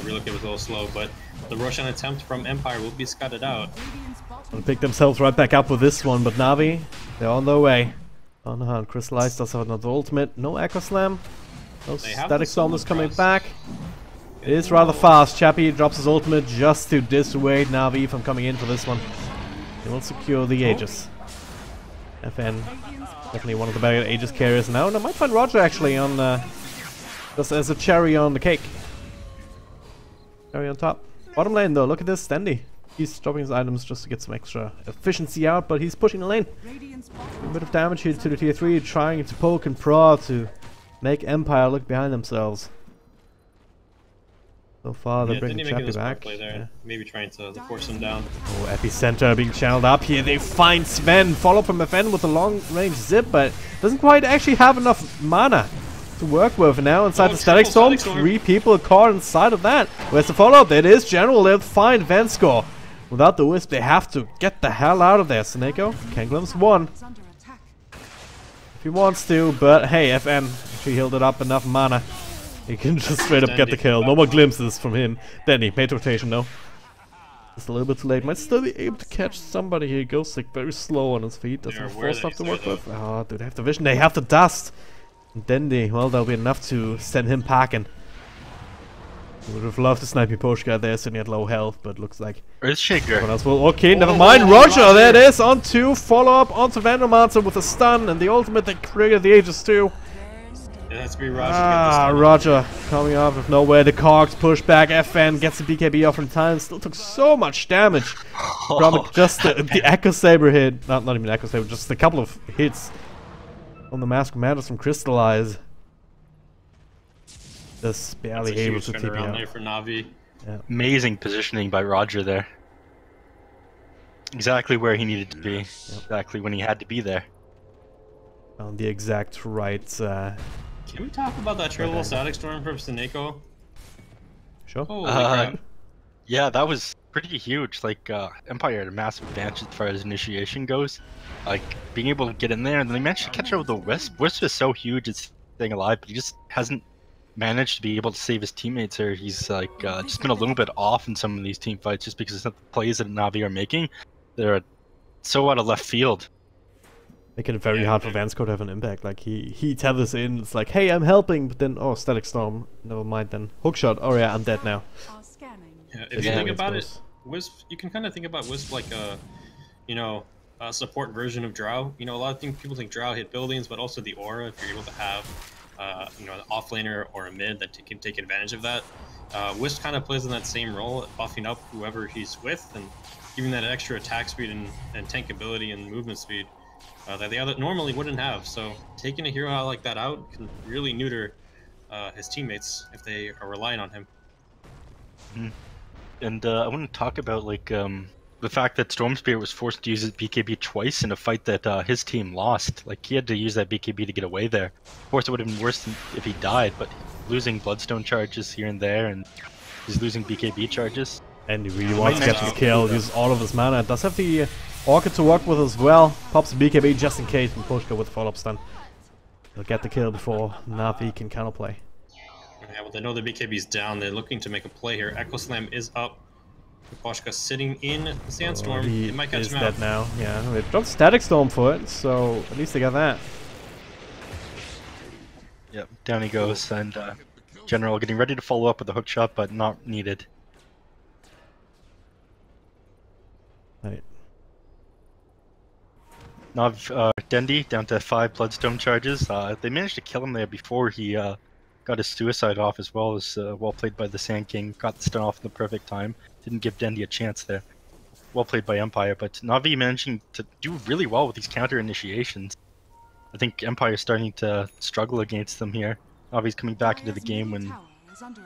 relocate was a little slow, but the Roshan attempt from Empire will be scuttled out. Gonna pick themselves right back up with this one, but Navi, they're on their way. On the hunt. Crystallize does have another ultimate. No Echo Slam. No They have Static the Storm Soul is coming Cross. back. It is rather fast. Chappie drops his ultimate just to dissuade Navi from coming in for this one. He will secure the Aegis. FN, definitely one of the better Aegis carriers now, and I might find Roger actually on just as a cherry on the cake. Cherry on top. Bottom lane though, look at this Standy. He's dropping his items just to get some extra efficiency out, but he's pushing the lane. A bit of damage here to the tier 3, trying to poke and prod to make Empire look behind themselves. So far, they're bringing Chappie back. Yeah. Maybe trying to force him down. Oh, Epicenter being channeled up here. They find Sven. Follow from FN with a long-range zip, but doesn't quite actually have enough mana to work with. Now inside the Static Storm, 3 people caught inside of that. Where's the follow-up? There it is. General, they'll find Venskor. Without the Wisp, they have to get the hell out of there. Seneko can glimpse one if he wants to, but hey, FN actually healed it up enough mana. He can just straight up get the kill. No more glimpses from him. Danny, made rotation, no. Just a little bit too late. Might still be able to catch somebody here. Ghostic very slow on his feet. Doesn't have 4 stuff to work with. Oh, dude, they have the vision. They have the dust. And Dandy, well, that'll be enough to send him packing. Would have loved to snipe Poshka there, sitting at low health, but looks like Earthshaker. else will. Okay, never mind. Roger, there it is. On 2, follow up onto Vandermancer with a stun, and the ultimate that created the Aegis too. It has to be Roger. Roger coming off of nowhere. The cogs push back. FN gets the BKB off in time. Still took so much damage from just the Echo Saber hit. Not even Echo Saber, just a couple of hits on the Mask Commanders from Crystallize. Just barely able to TP out. For NaVi. Yeah. Amazing positioning by Roger there. Exactly where he needed to be. Yep. Exactly when he had to be there. On the exact right. Can we talk about that triple Static Storm from Seneko? Sure. Yeah, that was pretty huge. Like, Empire had a massive advantage as far as initiation goes. Like, being able to get in there, and they managed to catch up with the Wisp. Wisp is so huge, it's staying alive, but he just hasn't managed to be able to save his teammates here. He's like just been a little bit off in some of these team fights just because of the plays that NaVi are making. They're so out of left field. Make it very hard for Vanskor to have an impact. Like he tethers in, it's like, hey, I'm helping, but then Static Storm, never mind then. Hookshot, oh yeah, I'm dead now. Yeah, if you think about it, Wisp, you can kind of think about Wisp like a, you know, a support version of Drow. You know, a lot of people think Drow hit buildings, but also the aura, if you're able to have you know, an offlaner or a mid that can take advantage of that. Wisp kind of plays in that same role, buffing up whoever he's with and giving that extra attack speed and tank ability and movement speed that the other normally wouldn't have. So taking a hero like that out can really neuter his teammates if they are relying on him. Mm-hmm. And I want to talk about like the fact that Storm Spirit was forced to use his BKB twice in a fight that his team lost. Like, he had to use that BKB to get away there. Of course, it would have been worse than if he died, but losing Bloodstone charges here and there, and he's losing BKB charges. And he really wants to get the kill, use all of his mana. Does have the Orchid to work with as well. Pops the BKB just in case, and Poshka with the follow-up stun. He'll get the kill before NaVi can counterplay. Yeah, well, they know the BKB's down. They're looking to make a play here. Echo Slam is up. Poshka sitting in the Sandstorm. He it might catch is him dead out. now. Yeah, they dropped Static Storm for it, so at least they got that. Yep, down he goes, and General getting ready to follow up with a hook shot, but not needed. Right. Dendi down to 5 Bloodstone charges. They managed to kill him there before he got his suicide off, as well as well played by the Sand King. Got the stun off in the perfect time. Didn't give Dendi a chance there. Well played by Empire, but NaVi managing to do really well with these counter initiations. I think Empire is starting to struggle against them here. NaVi's coming back into the game when,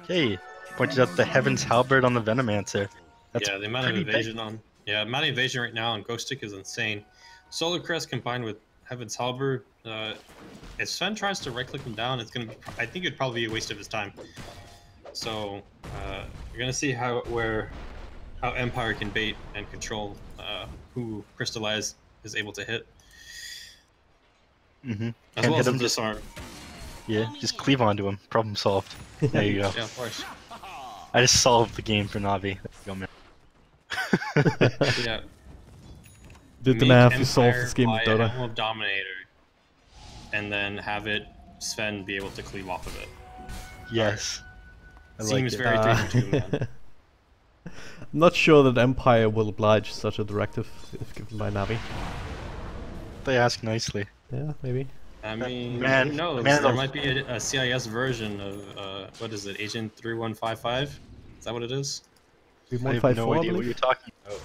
hey, pointed out the Heaven's Halberd on the Venomancer. That's the amount of evasion amount of evasion right now on Ghost Stick is insane. Solar Crest combined with Heaven's Halberd. If Sven tries to right click him down, it's gonna be, I think it'd probably be a waste of his time. So you're gonna see how Empire can bait and control who Crystallize is able to hit. Mm-hmm. As well as him disarm. Yeah, just cleave onto him. Problem solved. There you go. Yeah, of course. I just solved the game for NaVi. There you go, man. Yeah. Did the math, you solved this game with Dota. Emblem Dominator, and then have Sven be able to cleave off of it. Yes. Seems very 3-2, man. I'm not sure that Empire will oblige such a directive if given by NaVi. They ask nicely. Yeah, maybe. I mean, Man- who knows? man, There those- might be a CIS version of what is it, Agent 3155? Is that what it is? I have 3154, no I idea what believe. you're talking about.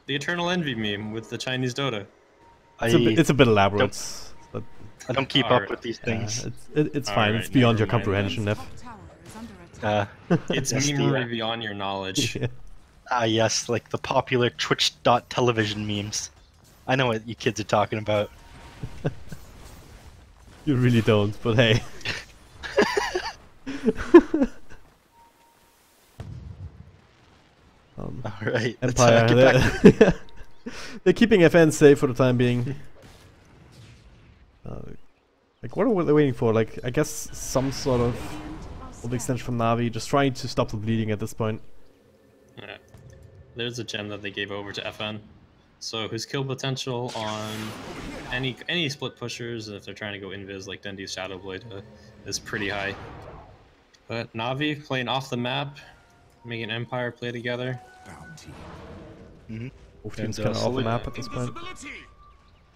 The Eternal Envy meme with the Chinese Dota. It's a bit elaborate. don't- But I don't keep Alright. up with these yeah, things. it's fine. Alright, It's beyond your never mind comprehension, Radiant's Nef. top tower is under attack. Uh, It's Yes, the, memery beyond your knowledge. Yeah. yes, like the popular Twitch.television memes. I know what you kids are talking about. You really don't, but hey. Alright, let's Empire, get back to they're keeping FN safe for the time being. Like, what are they waiting for? Like, I guess some sort of extension from NaVi, just trying to stop the bleeding at this point. Yeah. There's a gem that they gave over to FN. So his kill potential on any split pushers, if they're trying to go invis like Dendi's Shadow Blade, is pretty high. But NaVi playing off the map, making Empire play together. Both teams And, kind of off the Solid- map at this point.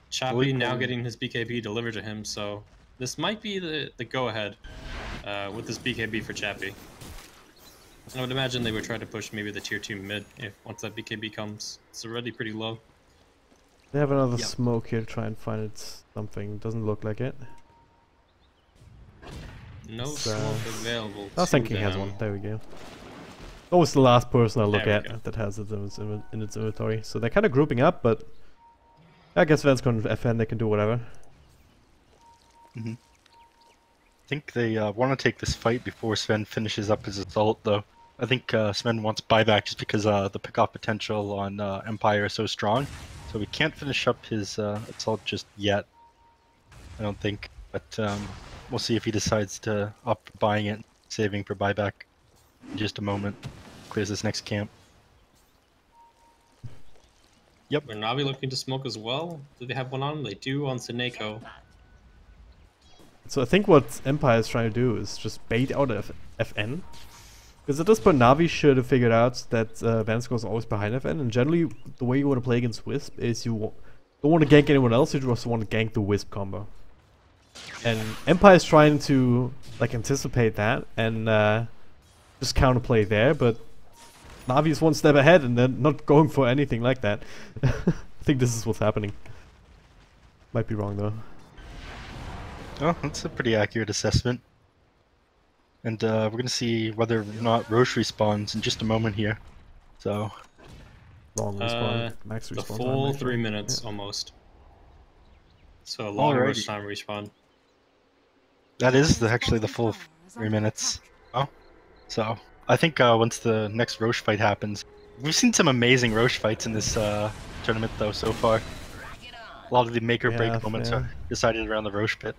Chappie now Solid- getting his BKB delivered to him, so this might be the go-ahead with this BKB for Chappie. I would imagine they would try to push maybe the tier 2 mid if once that BKB comes. It's already pretty low. They have another Yep. smoke here to try and find it something. Doesn't look like it. No It's, smoke available. I was to thinking has them. one. There we go. Always the last person I look There we at go. that has it in its inventory. So they're kind of grouping up, but I guess Vans can FN, they can do whatever. I think they want to take this fight before Sven finishes up his assault, though. I think Sven wants buyback just because the pickoff potential on Empire is so strong. So we can't finish up his assault just yet, I don't think. But we'll see if he decides to opt for buying it, saving for buyback in just a moment. Clears this next camp. Are Navi looking to smoke as well? Do they have one on? They do on Seneko. So I think what Empire is trying to do is just bait out FN. Because at this point NaVi should have figured out that Vans goes always behind FN, and generally the way you want to play against Wisp is you don't want to gank anyone else, you just want to gank the Wisp combo. And Empire is trying to like anticipate that and just counterplay there, but NaVi is one step ahead and they're not going for anything like that. I think this is what's happening. Might be wrong though. Oh, that's a pretty accurate assessment. And we're going to see whether or not Roche respawns in just a moment here. So, Long respawn, max The respawn time, full actually. 3 minutes almost. So a long Alrighty. rush time respawn. that is actually the full 3 minutes. Oh, so I think once the next Roche fight happens, we've seen some amazing Roche fights in this tournament though so far. A lot of the make or break Yeah, moments yeah. are decided around the Roche pit.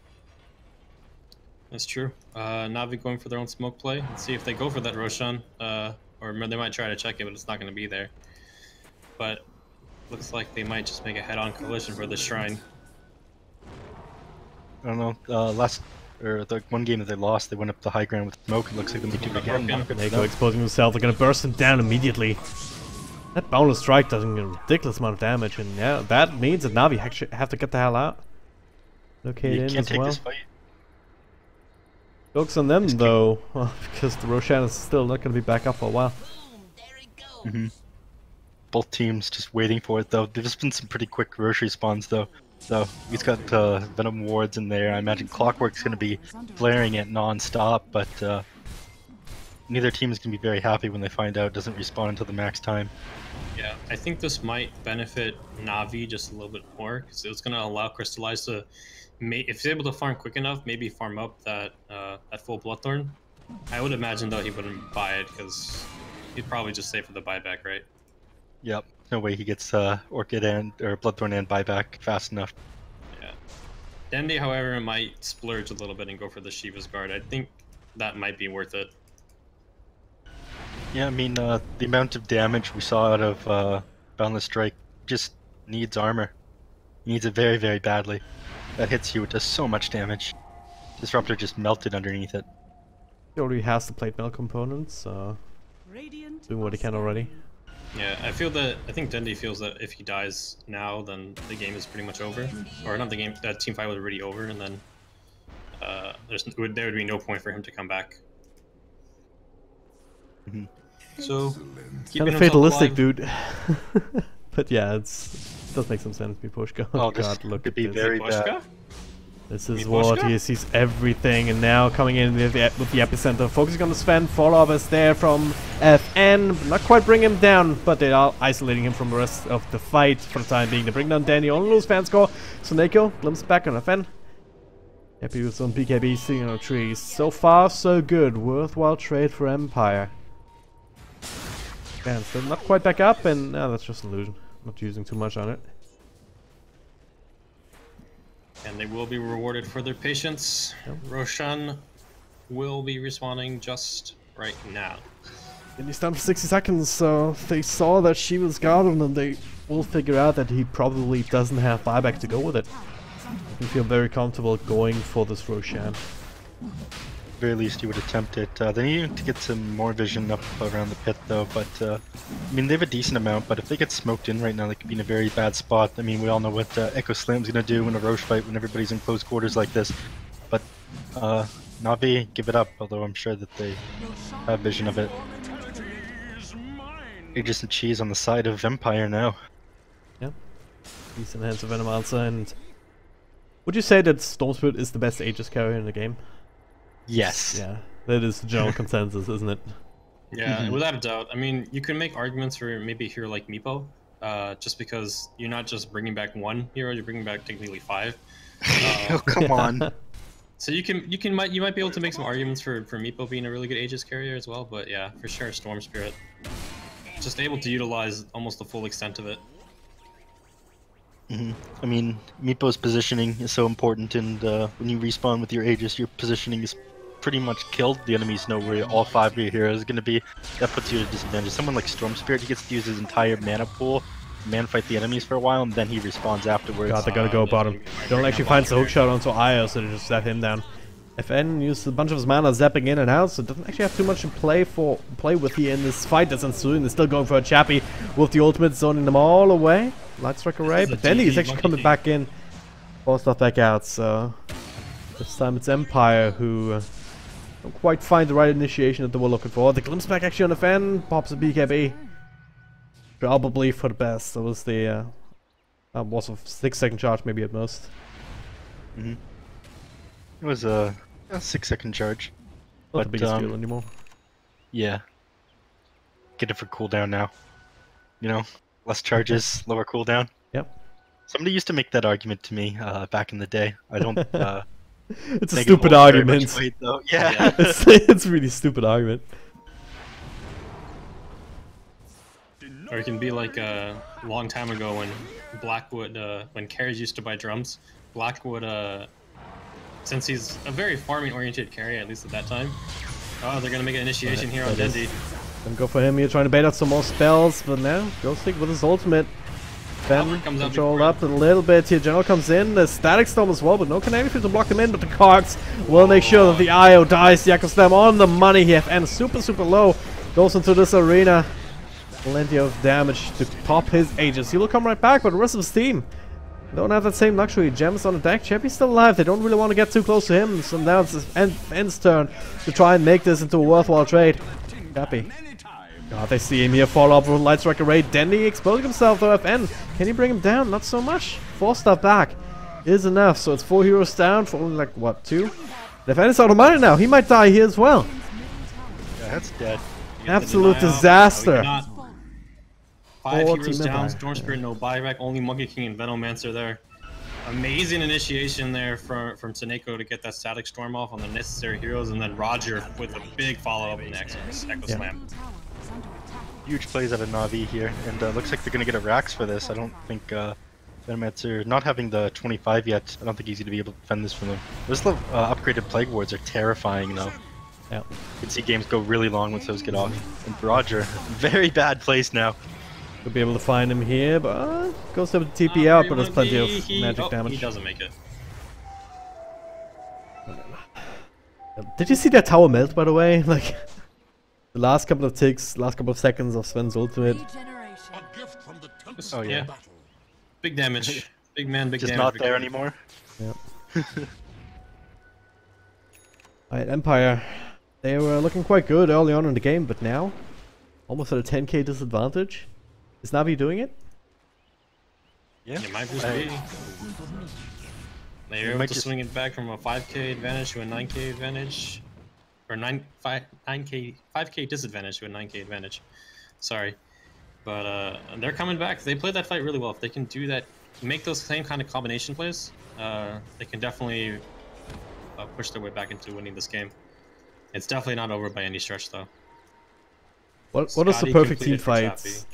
That's true. Navi going for their own smoke play. Let's see if they go for that Roshan. Or they might try to check it, but it's not going to be there. But looks like they might just make a head-on collision for the shrine. I don't know. The one game that they lost, they went up the high ground with smoke. It looks like they might do it again. Broken. Neko exposing himself, they're gonna burst him down immediately. That boundless strike does a ridiculous amount of damage, and yeah, that means that Navi actually have to get the hell out. Okay, You in can't as take well. this fight. Joke's on them though, because the Roshan is still not gonna be back up for a while. Both teams just waiting for it though. There's been some pretty quick Roche spawns though. So he's got Venom wards in there. I imagine Clockwork's going to be flaring it non-stop, but neither team is going to be very happy when they find out it doesn't respawn until the max time. Yeah, I think this might benefit Navi just a little bit more, because it's going to allow Crystallize to, if he's able to farm quick enough, maybe farm up that that full Bloodthorn. I would imagine though he wouldn't buy it, because he'd probably just save for the buyback, right? Yep. No way he gets Orchid or Bloodthorn and buyback fast enough. Yeah. Dendi, however, might splurge a little bit and go for the Shiva's Guard. I think that might be worth it. Yeah, I mean, the amount of damage we saw out of Boundless Strike just needs armor. He needs it very, very badly. That hits you, it does so much damage. Disruptor just melted underneath it. He already has the plate mail components, so Radiant doing what he can already. Yeah, I think Dendi feels that if he dies now, then the game is pretty much over, or not the game. That team fight was already over, and then there would be no point for him to come back. So Kind of fatalistic, dude. But yeah, it does make some sense. Miposhka. Oh god, look could at be this. very bad. This is Miposhka? what he sees everything, and now coming in with the epicenter, focusing on the Sven. Follow-up is there from FN. Not quite bring him down, but they are isolating him from the rest of the fight for the time being. They bring down Danny, only lose fan score. Soneko glimpse back on FN. Happy with some BKB sitting on a tree. So far, so good. Worthwhile trade for Empire. And still not quite back up, and that's just an illusion. Not using too much on it. And they will be rewarded for their patience. Yep. Roshan will be respawning just right now. And he's down for 60 seconds, so they saw that she was guarded, and they will figure out that he probably doesn't have buyback to go with it. I feel very comfortable going for this Roshan. At the very least, you would attempt it. They need to get some more vision up around the pit, though. But I mean, they have a decent amount. But if they get smoked in right now, they could be in a very bad spot. I mean, we all know what Echo Slam's gonna do in a Roche fight when everybody's in close quarters like this. But NaVi, give it up. Although I'm sure that they have vision of it. Aegis and Cheese on the side of Empire now. Yeah, decent hands of Venomancer. And would you say that Stormspirit is the best Aegis carrier in the game? Yes. Yeah, that is the general consensus, isn't it? Yeah, without a doubt. I mean, you can make arguments for maybe a hero like Meepo, just because you're not just bringing back one hero, you're bringing back technically 5. Oh, come on. So you might be able to make some arguments for Meepo being a really good Aegis carrier as well. But yeah, for sure, Storm Spirit, just able to utilize almost the full extent of it. I mean, Meepo's positioning is so important, and when you respawn with your Aegis, your positioning is pretty much killed. The enemies know where all 5 of your heroes are going to be. That puts you at a disadvantage. Someone like Storm Spirit, he gets to use his entire mana pool, man fight the enemies for a while, and then he respawns afterwards. God, they gotta go bottom. They don't actually find the hook shot onto Io, so they just zap him down. FN used a bunch of his mana zapping in and out, so doesn't actually have too much to play with here in this fight that's ensuing. They're still going for a Chappie with the ultimate, zoning them all away. Light Strike Array, but then he's actually coming back in. Force stuff back out, so this time it's Empire who don't quite find the right initiation that they were looking for. The glimpse back actually on the fan, pops a BKB. Probably for the best. That was the was a 6-second charge maybe at most. It was a 6-second charge. Not the biggest deal anymore. Yeah. Get it for cooldown now. You know, less charges, lower cooldown. Yep. Somebody used to make that argument to me back in the day. I don't. It's a stupid argument. Weight, though. Yeah. It's a really stupid argument. Or it can be like a long time ago when Blackwood, when carriers used to buy drums, Blackwood, since he's a very farming-oriented carry, at least at that time. Oh, they're gonna make an initiation here on Dendi. Gonna go for him here, trying to bait out some more spells, but now Ghostic with his ultimate. Ben controlled up a little bit here. General comes in, the Static Storm as well, but no Canary to block him in, but the Cogs will make sure that the IO dies. The Echo Slam on the money here, and super low. Goes into this arena. Plenty of damage to pop his Aegis. He will come right back, but the rest of his team don't have that same luxury. Gems on the deck. Chappie's still alive. They don't really want to get too close to him. So now it's N's turn to try and make this into a worthwhile trade. Chappie. God, they see him here. Follow up with Light Strike Array. Dendi exposing himself though. FN. Can he bring him down? Not so much. 4 stuff back is enough. So it's 4 heroes down for only like, what, 2? FN is out of money now. He might die here as well. Yeah, that's dead. Absolute disaster. 5 heroes down, Storm Spirit, no buyback, only Monkey King and Venomancer there. Amazing initiation there from Soneko to get that Static Storm off on the necessary heroes, and then Roger with a big follow-up in Echo Slam. Huge plays out of NaVi here, and looks like they're going to get a Rax for this. I don't think Venomancer, not having the 25 yet, I don't think he's going to be able to defend this from them. Those upgraded Plague Wards are terrifying though. Yeah. You can see games go really long once those get off. And Roger, very bad place now. We'll be able to find him here, but goes to TP out, but there's plenty of magic damage. He doesn't make it. Did you see that tower melt, by the way? Like, the last couple of ticks, last couple of seconds of Sven's ultimate Oh yeah. Big damage. Big man, big Just damage. not there anymore. Yep. Alright, Empire. They were looking quite good early on in the game, but now almost at a 10k disadvantage. Is NaVi doing it? Yeah. It might just be. They're able to swing it back from a 5k advantage to a 9k advantage. Or 5k disadvantage to a 9k advantage. Sorry. But they're coming back. They played that fight really well. If they can do that, make those same kind of combination plays, they can definitely push their way back into winning this game. It's definitely not over by any stretch, though. What does the perfect team fight?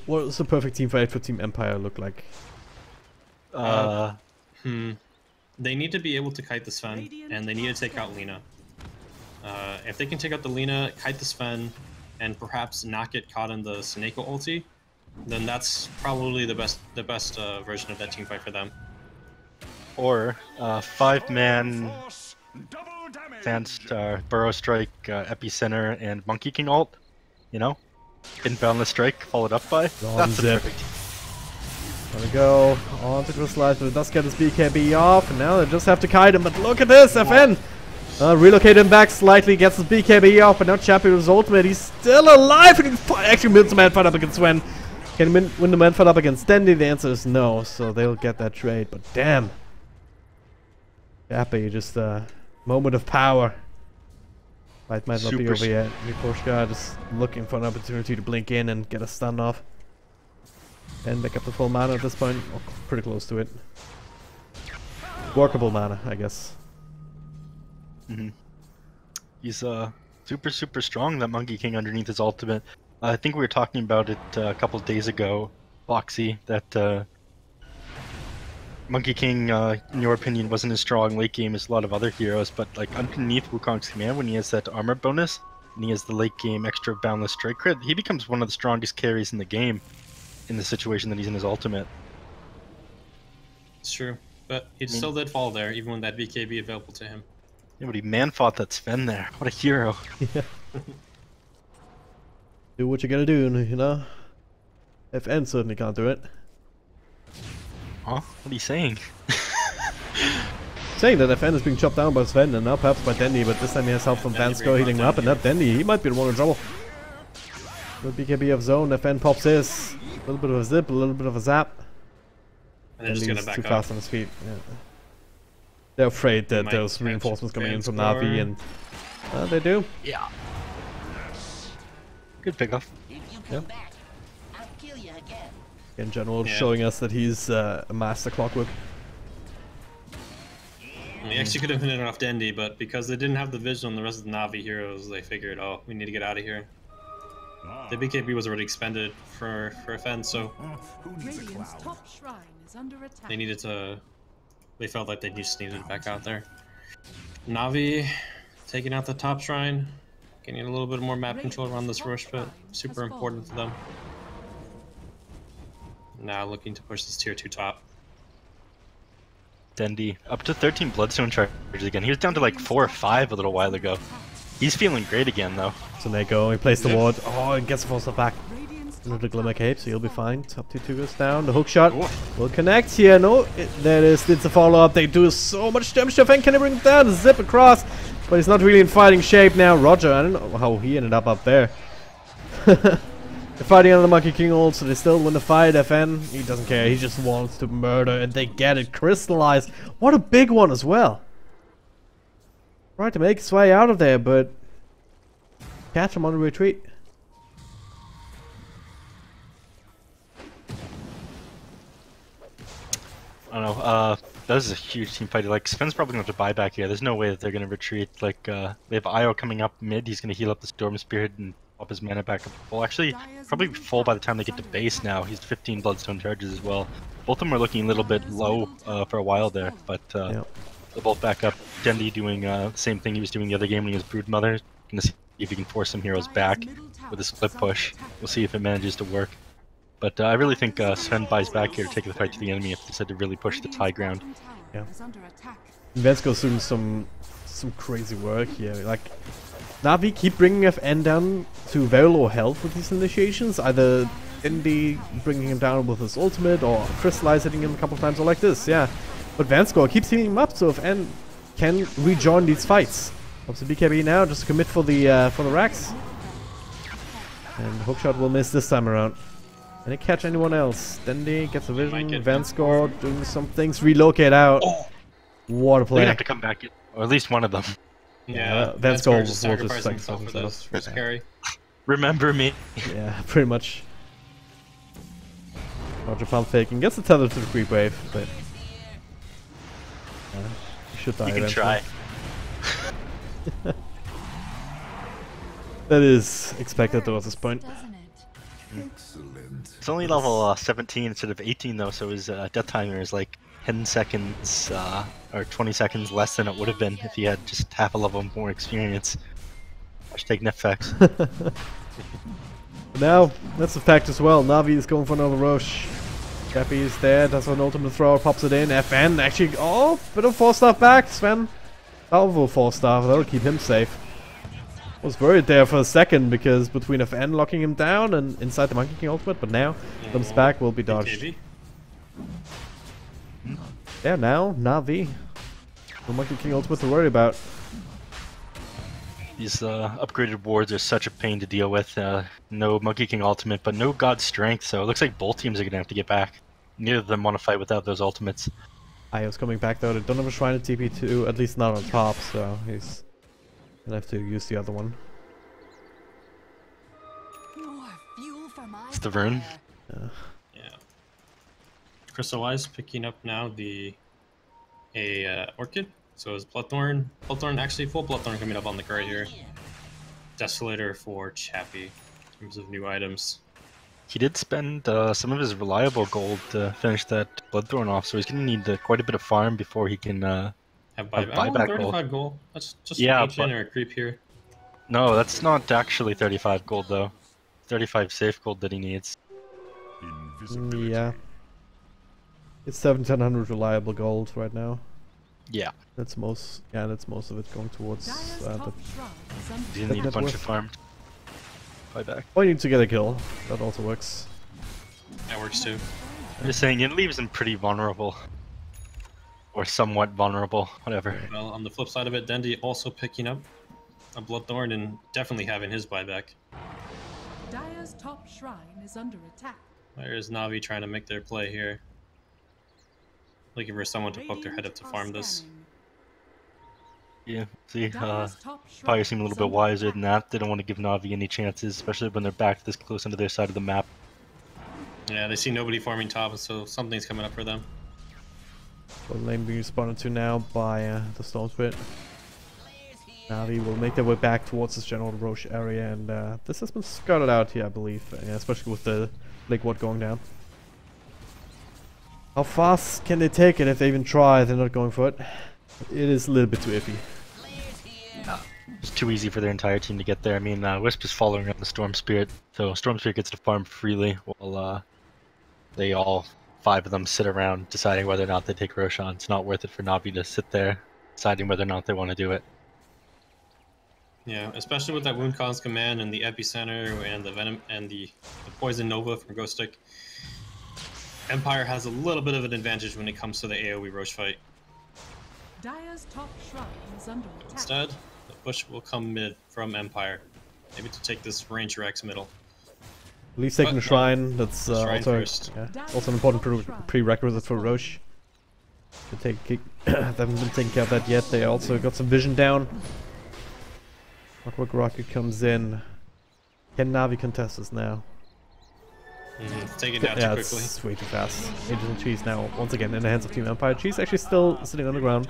What does the perfect team fight for Team Empire look like? They need to be able to kite the Sven, and they need to take out Lina. If they can take out the Lina, kite the Sven, and perhaps not get caught in the Seneko ulti, then that's probably the best version of that team fight for them. Or 5-man Sandstar, Burrow Strike, Epicenter, and Monkey King ult. You know, Inboundless Strike followed up by. That's the perfect team. Gonna go on to crystallize, but it does get his BKB off, and now they just have to kite him. But look at this, FN! Relocate him back slightly, gets his BKB off, but now champion with his ultimate. He's still alive, and he actually wins the man fight up against Sven. Can he win the man fight up against Dandy? The answer is no, so they'll get that trade. But damn, Happy, just a moment of power. Fight might not be over yet. Mikoshka just looking for an opportunity to blink in and get a stun off. And back up to full mana at this point. Oh, pretty close to it. Workable mana, I guess. He's super strong, that Monkey King underneath his ultimate. I think we were talking about it a couple days ago, Foxy, that Monkey King, in your opinion, wasn't as strong late game as a lot of other heroes, but like underneath Wukong's command, when he has that armor bonus, and he has the late game extra boundless strike crit, he becomes one of the strongest carries in the game in the situation that he's in his ultimate. It's true, but he still did fall there, even when that BKB available to him. Yeah, but he man-fought that Sven there. What a hero. Yeah. Do what you gotta do, you know? FN certainly can't do it. Huh? What are you saying? Saying that FN is being chopped down by Sven and now perhaps by Dandy, but this time he has help from Vansko healing him up, and that Dandy, he might be the one in trouble. With BKB of zone, FN pops his. A little bit of a zip, a little bit of a zap. And they're just gonna back too up. fast on his feet. Yeah. They're afraid that there's reinforcements coming in from NaVi, and they do. Yeah. Good pickoff. Yeah. In general, showing us that he's a master clockwork. They actually could have hit it off Dandy, but because they didn't have the vision on the rest of the NaVi heroes, they figured, oh, we need to get out of here. The BKB was already expended for FN, so they needed to. They felt like they just needed it back out there. NaVi taking out the top shrine, getting a little bit more map control around this rush pit, super important for them. Now looking to push this tier 2 top. Dandy up to 13 Bloodstone charges again. He was down to like 4 or 5 a little while ago. He's feeling great again though. So there you go, he plays the ward. Oh, and gets the full stuff back. Another Glimmer Cape, so he'll be fine. Top 2 goes down. The hook shot will connect here. No, there it is. It's a follow-up. They do so much damage to FN. Can he bring it down? Zip across. But he's not really in fighting shape now. Roger, I don't know how he ended up there. They're fighting under the Monkey King ult, so they still win the fight. FN, he doesn't care. He just wants to murder, and they get it. Crystallized. What a big one as well. Tried to make his way out of there, but catch him on the retreat. I don't know, that was a huge team fight. Like, Sven's probably going to have to buy back here. There's no way that they're going to retreat. Like, they have Io coming up mid. He's going to heal up the Storm Spirit and pop his mana back up full. Actually, probably full by the time they get to base now. He's 15 Bloodstone charges as well. Both of them are looking a little bit low for a while there, but they're both back up. Dendi doing the same thing he was doing the other game when he was Broodmother. Going to see if he can force some heroes back with his split push. We'll see if it manages to work. But I really think Sven buys back here to take the fight to the enemy if they decide to really push the high ground. Yeah. Vensko's doing some crazy work here. Like, NaVi keep bringing FN down to very low health with these initiations. Either Indy bringing him down with his ultimate, or Crystallize hitting him a couple of times, or like this, yeah. But Vanscore keeps healing him up, so if N can rejoin these fights. Up to BKB now, just to commit for the racks. And Hookshot will miss this time around. Can it catch anyone else? Dendy gets a vision, Vanscore doing some things, relocate out. Oh. What a They're play. gonna have to come back, or at least one of them. Yeah, Vanscore just will just sacrificing himself for this first carry. Remember me. Yeah, pretty much. Roger pump faking, gets the tether to the creep wave, but he should die You can eventually. try. That is expected though at this point. Doesn't it? It's only level 17 instead of 18 though, so his death timer is like 10 seconds or 20 seconds less than it would have been if he had just half a level more experience. Hashtag Netflix. Now, that's a fact as well. NaVi is going for another Roche. Chappie is there, does an ultimate throw, pops it in. FN actually, oh, bit of 4-star back. Sven, powerful 4-star, that'll keep him safe. Was worried there for a second because between FN locking him down and inside the Monkey King ultimate, but now comes back, will be dodged. BKB. Yeah, now NaVi. No Monkey King ultimate to worry about. These upgraded wards are such a pain to deal with. No Monkey King ultimate, but no God Strength, so it looks like both teams are gonna have to get back. Neither of them want to fight without those ultimates. Io's coming back though. They don't have a Shrine of TP2, at least not on top, so he's gonna have to use the other one. More fuel for my It's the rune. fire. Yeah. Crystallize picking up now Orchid. So is Bloodthorn. Bloodthorn actually full Bloodthorn coming up on the card here. Desolator for Chappie in terms of new items. He did spend some of his reliable gold to finish that Bloodthorn off, so he's gonna need quite a bit of farm before he can Have buyback 35 gold. That's just Yeah, an ancient but- or a creep here. No, that's not actually 35 gold though. 35 safe gold that he needs. Yeah. It's 1700 reliable gold right now. Yeah, That's most of it going towards Dire's the top shrine is under he's gonna need a Net bunch worth. of farm. Buyback. Oh, you need to get a kill. That also works. That works too. I'm just saying, it leaves him pretty vulnerable. Or somewhat vulnerable, whatever. Well, on the flip side of it, Dendy also picking up a Bloodthorn and definitely having his buyback. Dire's top shrine is under attack. There's Navi trying to make their play here. Looking for someone to poke their head up to farm this. Yeah, see, Dire's top shrine probably seem a little is bit under wiser attack. than that. They don't want to give Na'Vi any chances, especially when they're back this close into their side of the map. Yeah, they see nobody farming top, so something's coming up for them. Well, lane being responded to now by the Storm Spirit. Navi will make their way back towards this General Roche area, and this has been scouted out here, I believe, especially with the Lake Ward going down. How fast can they take it if they even try? They're not going for it. It is a little bit too iffy. It's too easy for their entire team to get there. I mean, Wisp is following up the Storm Spirit, so Storm Spirit gets to farm freely, while they all 5 of them sit around deciding whether or not they take Roshan. It's not worth it for Na'Vi to sit there deciding whether or not they want to do it. Yeah, especially with that Wound Cause command and the Epicenter and the Venom and the Poison Nova from Ghost Stick. Empire has a little bit of an advantage when it comes to the AoE Roche fight. Dire's top shrine is under attack. Instead, the push will come mid from Empire. Maybe to take this range Rex middle. At least taking But the no, Shrine, that's the Shrine also, first. also an important prerequisite for Roche. To take they haven't been taking care of that yet. They also got some vision down. Clockwork Rocket comes in. Can Navi contest this now? Take it down Yeah, too quickly. it's way too fast. Angels and Cheese now, once again, in the hands of Team Empire. Cheese actually still sitting on the ground.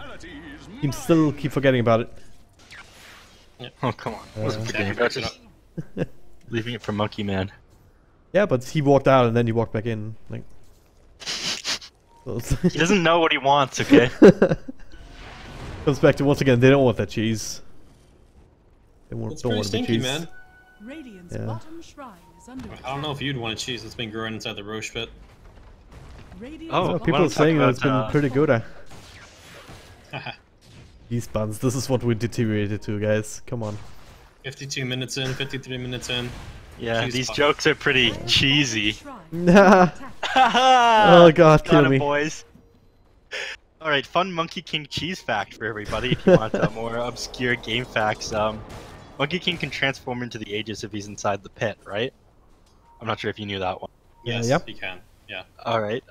Team still keep forgetting about it. Oh, come on. Wasn't forgetting about it. Leaving it for Monkey Man. Yeah, but he walked out and then he walked back in. Like, so He doesn't know what he wants, okay? comes back to once again, they don't want that cheese. They It's don't pretty want the stinky, cheese. man. Radiant's Yeah. bottom shrine is under attack. I don't know if you'd want to cheese. It's been growing inside the Roche pit. Radiant's Oh, Well, bottom people wanna are saying talk that it's been about, pretty good. Haha. These buns, this is what we deteriorated to, guys. Come on. 52 minutes in, 53 minutes in. Yeah, Cheese these puff. jokes are pretty cheesy. Nah. Oh God, kill me. boys. Alright, fun Monkey King cheese fact for everybody if you want more obscure game facts. Monkey King can transform into the Aegis if he's inside the pit, right? I'm not sure if you knew that one. Yes, Yep. he can. Yeah. Alright,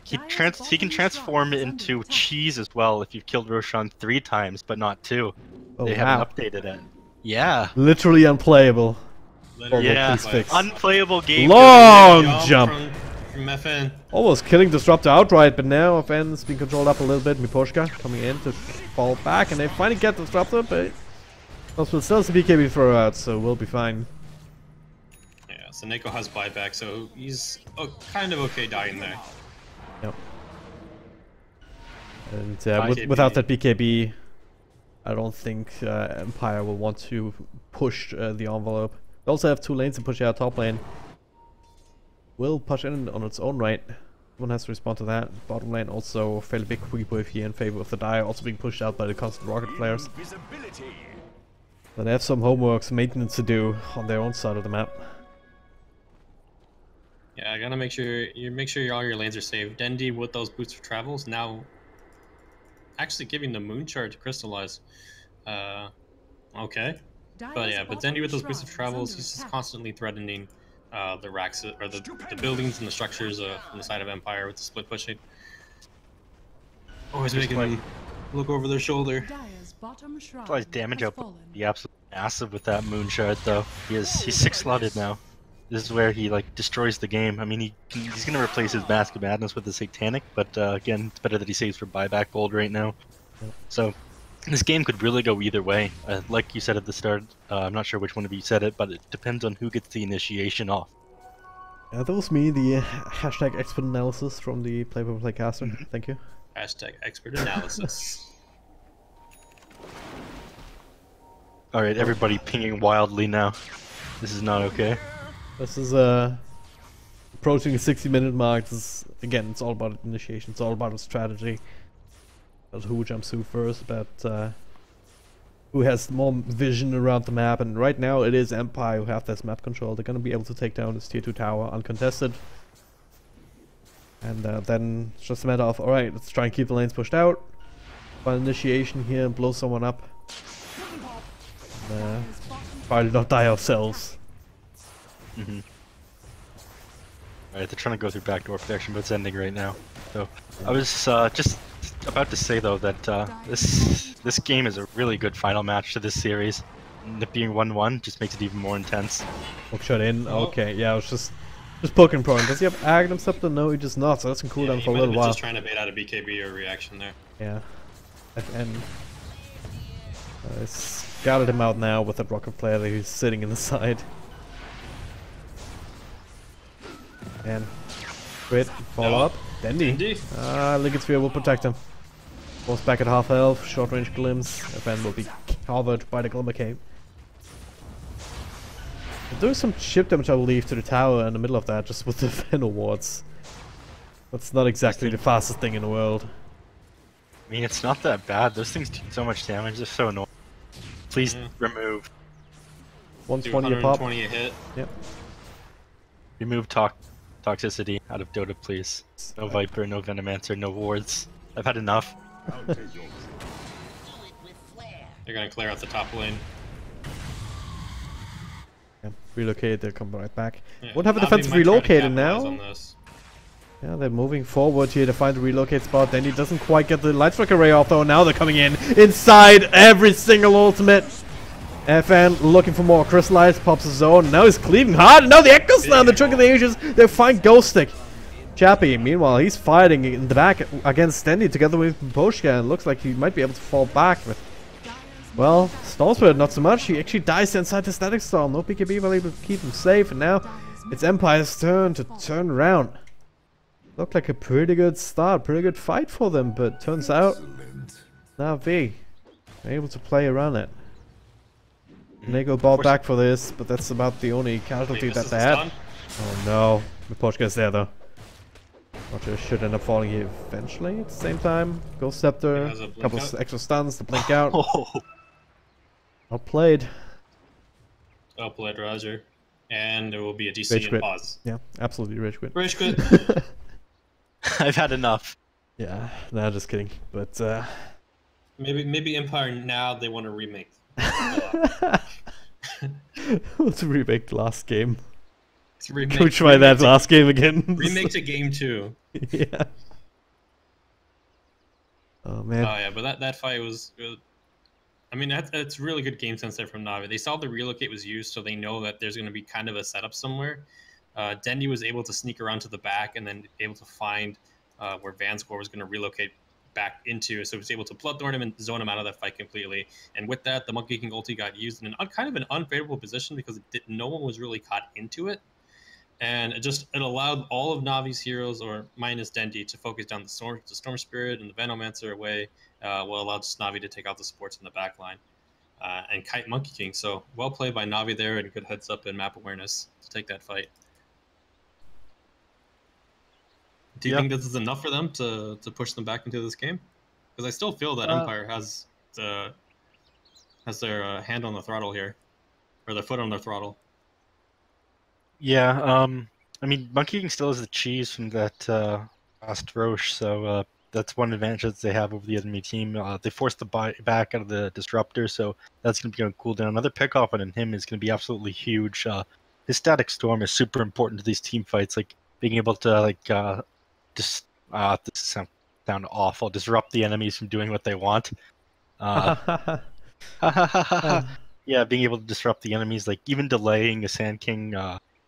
he can transform into cheese as well if you've killed Roshan 3 times, but not 2. Oh, They wow. haven't updated it. Yeah. Literally unplayable. Literally, Yeah. please fix. Unplayable game. Long jump. From FN. Almost killing Disruptor outright, but now FN's been controlled up a little bit. Miposhka coming in to fall back, and they finally get Disruptor, but also still some BKB throw out, so we'll be fine. Yeah, so Neko has buyback, so he's kind of okay dying there. Yep. And BKB. without that BKB, I don't think Empire will want to push the envelope. They also have 2 lanes to push out top lane. Will push in on its own right. One has to respond to that. Bottom lane also fairly big creep wave here in favor of the Dire, also being pushed out by the constant rocket flares. Then they have some homework, some maintenance to do on their own side of the map. Yeah, I gotta make sure all your lanes are safe. Dendi with those boots for travels now, actually giving the moon shard to crystallize. Okay, but yeah, but Dendi with those boots of travels, he's just constantly threatening the racks or the buildings and the structures on the side of Empire with the split pushing. Always making them look over their shoulder. His damage output will be absolutely massive with that moon shard, though. He's 6-slotted now. This is where he like destroys the game. I mean, he's gonna replace his Mask of Madness with the Satanic, but again, it's better that he saves for buyback gold right now. So this game could really go either way. Like you said at the start, I'm not sure which one of you said it, but it depends on who gets the initiation off. That was me, the hashtag expert analysis from the play-by-play caster. Thank you. Hashtag expert analysis. Alright, everybody pinging wildly now. This is not okay. This is approaching the 60-minute mark. This is, again, it's all about initiation. It's all about a strategy. About who jumps who first, about who has more vision around the map. And right now it is Empire who have this map control. They're going to be able to take down this tier 2 tower uncontested. And then it's just a matter of, alright, let's try and keep the lanes pushed out. Find initiation here and blow someone up. And, try to not die ourselves. Alright, they're trying to go through backdoor protection, but it's ending right now. So I was just about to say though that this game is a really good final match to this series. And it being 1-1 just makes it even more intense. Hook shot in. Okay, yeah, I was just poking prone. Does he have Aghanim Scepter? No, he does not. So that's can cool down for a little while. Just trying to bait out a BKB or reaction there. Yeah. FN scouted him out now with that rocket player who's sitting in the side. And crit, follow up. Dendi. Liquid Sphere will protect him. Force back at half health, short range glimpse. FN will be covered by the Glimmer Cape. Doing some chip damage, I believe, to the tower in the middle of that, just with the Venom wards. That's not exactly the fastest thing in the world. I mean, it's not that bad. Those things do so much damage. They're so annoying. Please remove. 120 a pop. 120 a hit. Yep. Remove toxicity out of Dota, please. No Viper, no Venomancer, no wards. I've had enough. They're gonna clear out the top lane. Yeah, relocate, they'll come right back. Yeah, Won't have a NaVi defensive might try to relocator capitalize now. on this. Yeah, they're moving forward here to find the relocate spot. Then he doesn't quite get the light strike array off though. Now they're coming in inside every single ultimate. FN looking for more crystallize, pops his zone. Now he's cleaving hard. And now the echoes down the trick of the ages. They find Ghost Stick. Chappie, meanwhile, he's fighting in the back against Stendi together with Poshka, and looks like he might be able to fall back. But well, Storm Spirit not so much. He actually dies inside the Static Storm. No PKB will able to keep him safe, and now it's Empire's turn to turn around. Looked like a pretty good start, pretty good fight for them, but turns out NaVi able to play around it. Nego bought back for this, but that's about the only casualty that they had. Oh no, the Poshka's there though. Roger should end up falling here eventually at the same time. Ghost Scepter, a couple of extra stuns to blink out. Well played. Well played, Roger. And there will be a DC Rage and quit. pause. Yeah, absolutely rage quit. Rage quit. I've had enough. Yeah, nah, just kidding. But maybe Empire now they want to remake. let's remake the last game. Remake, Can we try that last game again? Remake to game 2. Yeah. Oh man. Oh yeah, but that fight was good. I mean, that's really good game sense there from NaVi. They saw the relocate was used, so they know that there's going to be kind of a setup somewhere. Dendy was able to sneak around to the back and then able to find where Vanscore was going to relocate back into. So he was able to bloodthorn him and zone him out of that fight completely. And with that, the Monkey King ulti got used in kind of an unfavorable position because no one was really caught into it. And it allowed all of Navi's heroes, or minus Dendy, to focus down the Storm Spirit and the Venomancer away, while allowed Navi to take out the supports in the back line and kite Monkey King. So well played by Navi there, and good heads up and map awareness to take that fight. Do you think this is enough for them to push them back into this game? Because I still feel that Empire has their hand on the throttle here, or their foot on their throttle. Yeah, I mean, Monkey King still has the cheese from that last Roche, so that's one advantage that they have over the enemy team. They forced the back out of the Disruptor, so that's going to be on cooldown. Another pick off on him is going to be absolutely huge. His Static Storm is super important to these team fights, like being able to this sound awful, disrupt the enemies from doing what they want. Yeah, being able to disrupt the enemies, like even delaying a Sand King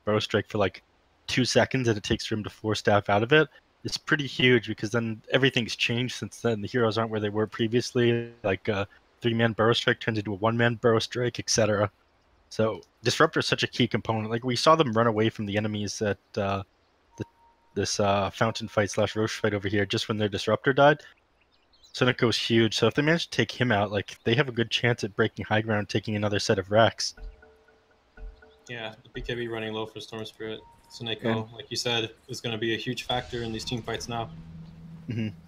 Bow Strike for like 2 seconds that it takes for him to Force Staff out of it, it's pretty huge because then everything's changed since then. The heroes aren't where they were previously. Like a 3-man Burrow Strike turns into a 1-man Burrow Strike, etc. So Disruptor is such a key component. Like we saw them run away from the enemies at this Fountain fight / Roche fight over here just when their Disruptor died. Sonico is huge, so if they manage to take him out, like they have a good chance at breaking high ground, taking another set of Rex. Yeah, the BKB running low for Storm Spirit. Sonico, like you said, is going to be a huge factor in these team fights now.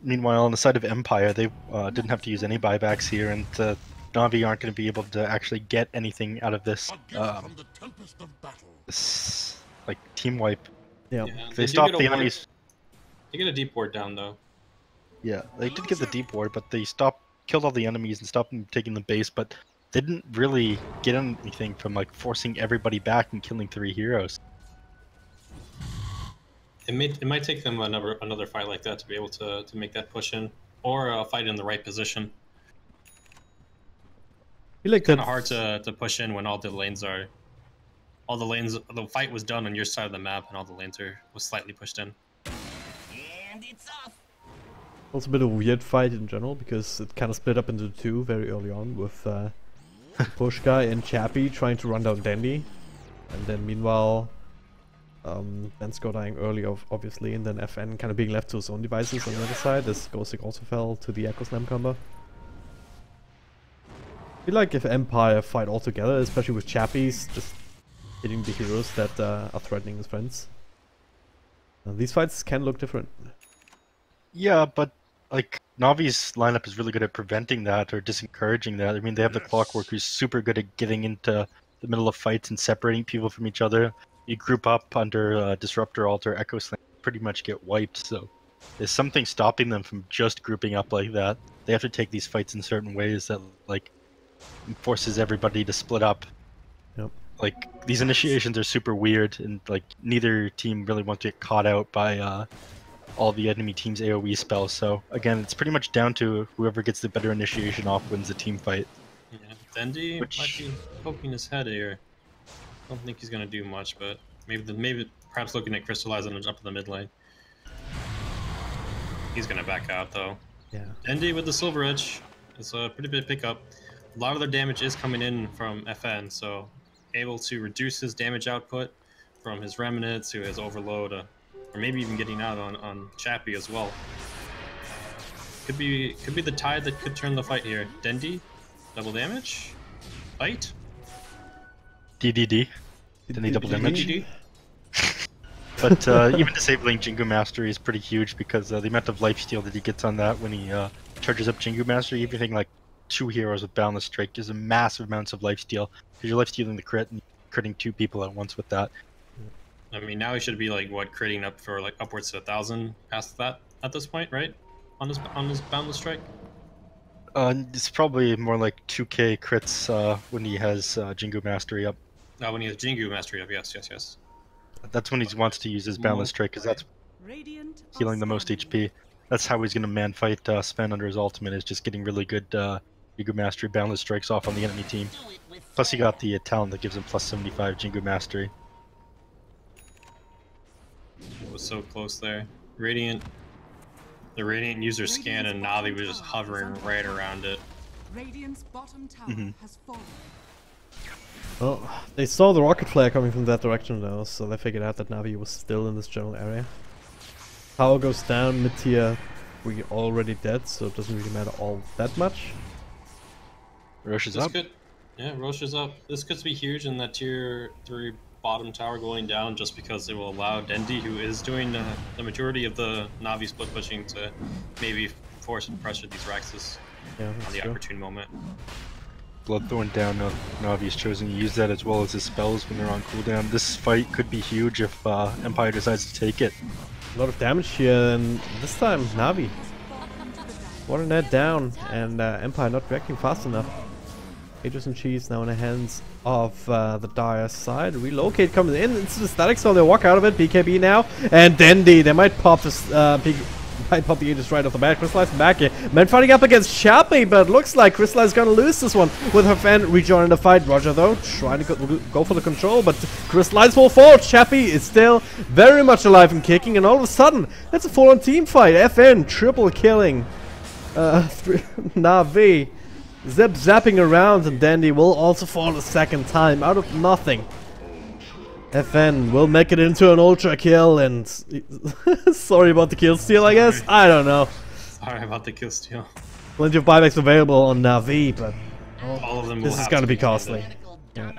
Meanwhile, on the side of Empire, they didn't have to use any buybacks here, and Navi aren't going to be able to actually get anything out of this, this like team wipe. Yeah. They stopped the enemies. They get a deep ward down though. Yeah, they did get the deep ward, but they killed all the enemies and stopped them taking the base, but they didn't really get anything from like forcing everybody back and killing 3 heroes. It might take them another fight like that to be able to make that push in, or a fight in the right position. I feel like It's kind of hard to push in when the fight was done on your side of the map and all the lanes was slightly pushed in. And it's off. Also a bit of a weird fight in general because it kind of split up into 2 very early on with Push Guy and Chappie trying to run down Dandy, and then meanwhile Vanscore dying early obviously, and then FN kind of being left to his own devices on the other side as Ghostic also fell to the Echo Slam combo. I feel like if Empire fight all together, especially with Chappies just hitting the heroes that are threatening his friends, these fights can look different. Yeah, but like Navi's lineup is really good at preventing that or disencouraging that. I mean, they have the Clockwork who's super good at getting into the middle of fights and separating people from each other. You group up under Disruptor, Alter, Echo Slam, pretty much get wiped. So there's something stopping them from just grouping up like that. They have to take these fights in certain ways that like forces everybody to split up. Yep. Like these initiations are super weird, and like neither team really wants to get caught out by all the enemy team's AoE spells. So again, it's pretty much down to whoever gets the better initiation off wins the team fight. Yeah, Dendy might be poking his head here. I don't think he's going to do much, but maybe perhaps looking at Crystallize and up in the mid lane. He's going to back out though. Yeah. Dendy with the Silver Edge. It's a pretty big pickup. A lot of their damage is coming in from FN, so able to reduce his damage output from his Remnant to his Overload, or maybe even getting out on Chappie as well. Could be the tide that could turn the fight here. Dendy, double damage, fight. DDD. Didn't he double damage? DDD. But even disabling Jingu Mastery is pretty huge because the amount of lifesteal that he gets on that when he charges up Jingu Mastery, everything like 2 heroes with Boundless Strike gives him massive amounts of lifesteal because you're lifestealing the crit and critting 2 people at once with that. I mean, now he should be like what, critting up for like upwards to 1,000 past that at this point, right? On his boundless strike. It's probably more like 2k crits when he has Jingu Mastery up. When he has Jingu Mastery up, yes. That's when he wants to use his boundless strike, because that's healing the most HP. That's how he's going to man fight Sven under his ultimate, is just getting really good Jingu Mastery boundless strikes off on the enemy team. Plus he got the talent that gives him plus 75 Jingu Mastery. It was so close there. The Radiant user scan and NaVi was just hovering right around it. Radiant's bottom tower has fallen. Well, they saw the rocket flare coming from that direction though, so they figured out that NaVi was still in this general area. Power goes down mid-tier, we're already dead, so it doesn't really matter all that much. Rosh is up. Yeah, Rosh is up. This could be huge in that tier 3 bottom tower going down, just because it will allow Dendi, who is doing the majority of the NaVi split pushing, to maybe force and pressure these Raxus on the opportune moment. Bloodthorn down, NaVi's chosen to use that as well as his spells when they're on cooldown. This fight could be huge if Empire decides to take it. A lot of damage here, and this time NaVi. Water net down, and Empire not reacting fast enough. Aegis and Cheese now in the hands of the Dire side. Relocate comes in into the static, so they walk out of it. BKB now, and Dendi. They might pop this might pop the Aegis right off the bat. Crystallize back here. Men fighting up against Chappie, but looks like Crystallize gonna lose this one with her fan rejoining the fight. Roger though trying to go for the control, but Crystallize will fall. Chappie is still very much alive and kicking, and all of a sudden it's a full-on team fight. FN triple killing NaVi. Zapping around, and Dendi will also fall a second time out of nothing. FN will make it into an ultra kill, and sorry about the kill steal, I guess. I don't know. Sorry about the kill steal. Plenty of buybacks available on NaVi, but all of them this is gonna be costly. Yeah.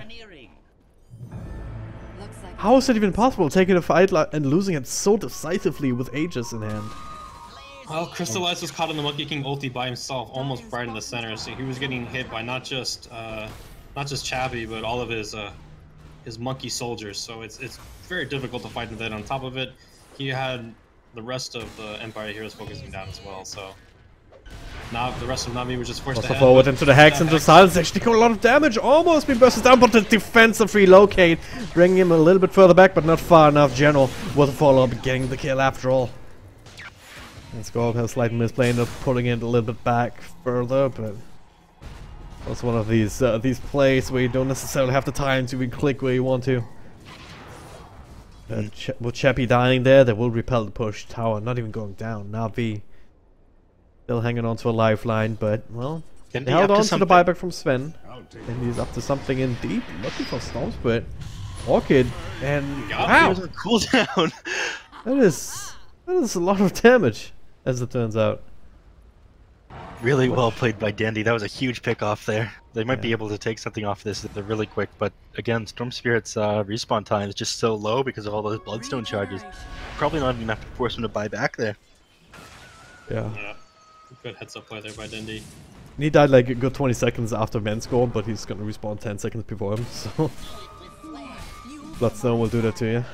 How is it even possible taking a fight and losing it so decisively with Aegis in hand? Well, Crystallize was caught in the Monkey King ulti by himself, almost right in the center, so he was getting hit by not just Chappie, but all of his monkey soldiers. So it's very difficult to fight that. On top of it, he had the rest of the Empire heroes focusing down as well. So now the rest of NaVi was just forced to head forward into the Hex, into silence. Actually got a lot of damage, almost been bursted down, but the defensive relocate, bringing him a little bit further back, but not far enough. General with a follow-up, getting the kill after all. Let's go has a slight misplay, end up pulling it a little bit back further, but it's one of these plays where you don't necessarily have the time to even click where you want to. With Chappie dying there, they will repel the push. Tower not even going down. NaVi still hanging on to a lifeline, but well, they held on to the buyback from Sven, and he's up to something indeed. Looking for Storm Spirit, Orchid, and wow, cooldown. that is a lot of damage, as it turns out. Really well played by Dendi. That was a huge pick off there. They might be able to take something off this if they're really quick, but again, Storm Spirit's respawn time is just so low because of all those Bloodstone charges. Probably not enough to force him to buy back there. Yeah. Good heads up play there by Dendi. And he died like a good 20 seconds after men score, but he's gonna respawn 10 seconds before him, so Bloodstone will do that to you.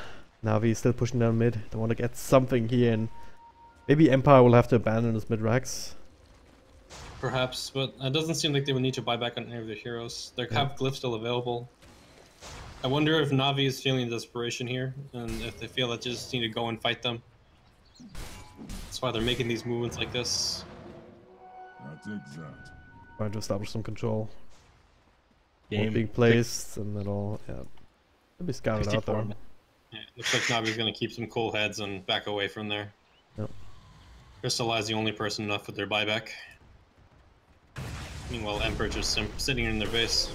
NaVi is still pushing down mid. They want to get something here, and maybe Empire will have to abandon his mid-racks. Perhaps, but it doesn't seem like they would need to buy back on any of their heroes. They have glyphs still available. I wonder if NaVi is feeling desperation here, and if they feel that they just need to go and fight them. That's why they're making these movements like this. That's exact. Trying to establish some control. Game being placed, and then all, it'll be scouted out there. Yeah, looks like NaVi's going to keep some cool heads and back away from there. Yep. Crystallize the only person enough with their buyback. Meanwhile, Emperor just sitting in their base.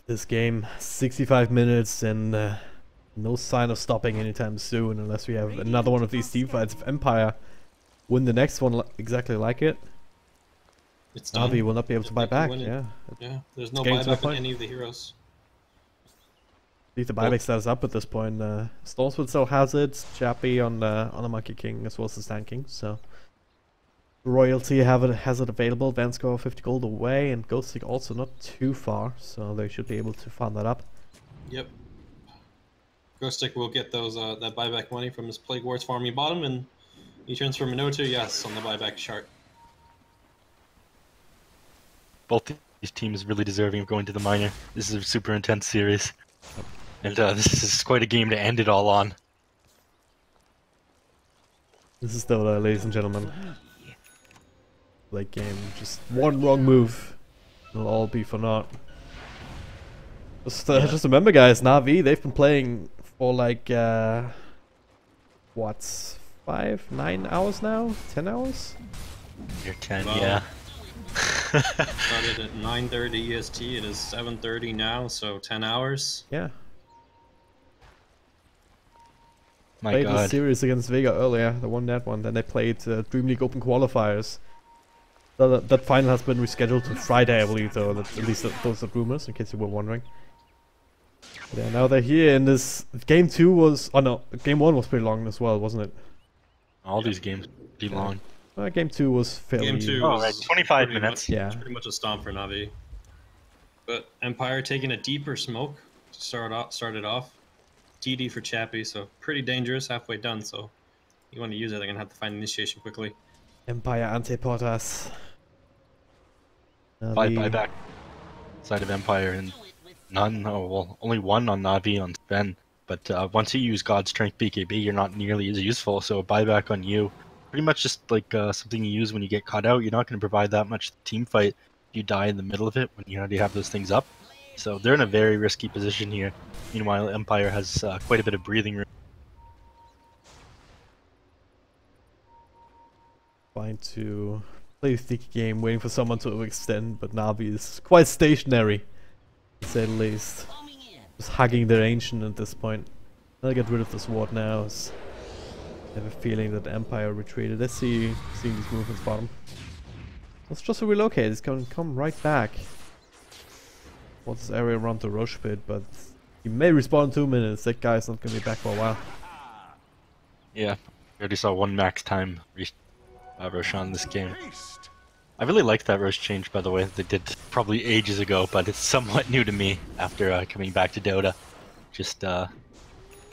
This game, 65 minutes, and no sign of stopping anytime soon unless we have another one of these team fights. If Empire win the next one exactly like it, it's done. NaVi will not be able to buy back. Yeah, there's no buyback on any of the heroes. Leave the buyback status up at this point. Stormswood still has it. Chappie on the Monkey King as well as the Sand King. So Royalty has it available. Vanscore 50 gold away, and Ghostic also not too far, so they should be able to farm that up. Yep. Ghostic will get those that buyback money from his Plague Wars farming bottom, and he turns for Minotaur, yes, on the buyback chart. Both these teams really deserving of going to the minor. This is a super intense series. And this is quite a game to end it all on. This is Dota, ladies and gentlemen. Late game, just one wrong move, it'll all be for naught. Just remember, guys, NaVi, they've been playing for like what, 9 hours now? 10 hours? You're 10, Well, yeah. Started at 9:30 EST. It is 7:30 now, so 10 hours. Yeah. My Played the god. series against Vega earlier, they won that one. Then they played Dream League Open qualifiers. That final has been rescheduled to Friday, I believe, though. At least those are rumors, in case you were wondering. But yeah, now they're here, and this game 2 was... Oh no, game 1 was pretty long as well, wasn't it? All these games be long. Game 2 was fairly... Game 2 Oh, was right, 25 pretty minutes. Much, Yeah. pretty much a stomp for NaVi. But Empire taking a deeper smoke to started off. TD for Chappie, so pretty dangerous halfway done, so you want to use it, they're going to have to find initiation quickly. Empire Anteportas. Five buyback side of Empire and none, oh well, only one on NaVi on Sven. But once you use God Strength BKB, you're not nearly as useful, so a buyback on you. Pretty much just like something you use when you get caught out. You're not going to provide that much team fight if you die in the middle of it when you already have those things up. So they're in a very risky position here. Meanwhile, Empire has quite a bit of breathing room. Trying to play a sticky game, waiting for someone to extend, but Navi is quite stationary, to say the least. Just hugging their ancient at this point. I'll get rid of the sword now. I have a feeling that Empire retreated. Let's see seeing these movements bottom. Let's just relocate, it's gonna come right back. What's this area around the Roche pit, but he may respawn in 2 minutes. That guy's not gonna be back for a while. Yeah, we already saw one max time Roshan this game. I really like that Roche change, by the way, that they did probably ages ago, but it's somewhat new to me after coming back to Dota. Just the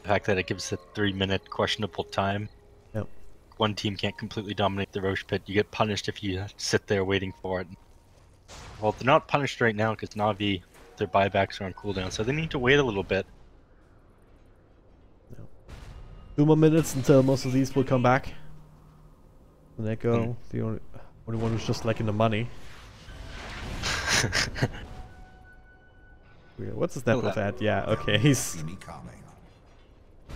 fact that it gives a 3-minute questionable time. Yep. One team can't completely dominate the Roche pit. You get punished if you sit there waiting for it. Well, they're not punished right now because NaVi, their buybacks are on cooldown, so they need to wait a little bit. 2 more minutes until most of these will come back. And Echo, the only one who's just like in the money. Weird. What's his net worth at? Yeah, okay, he's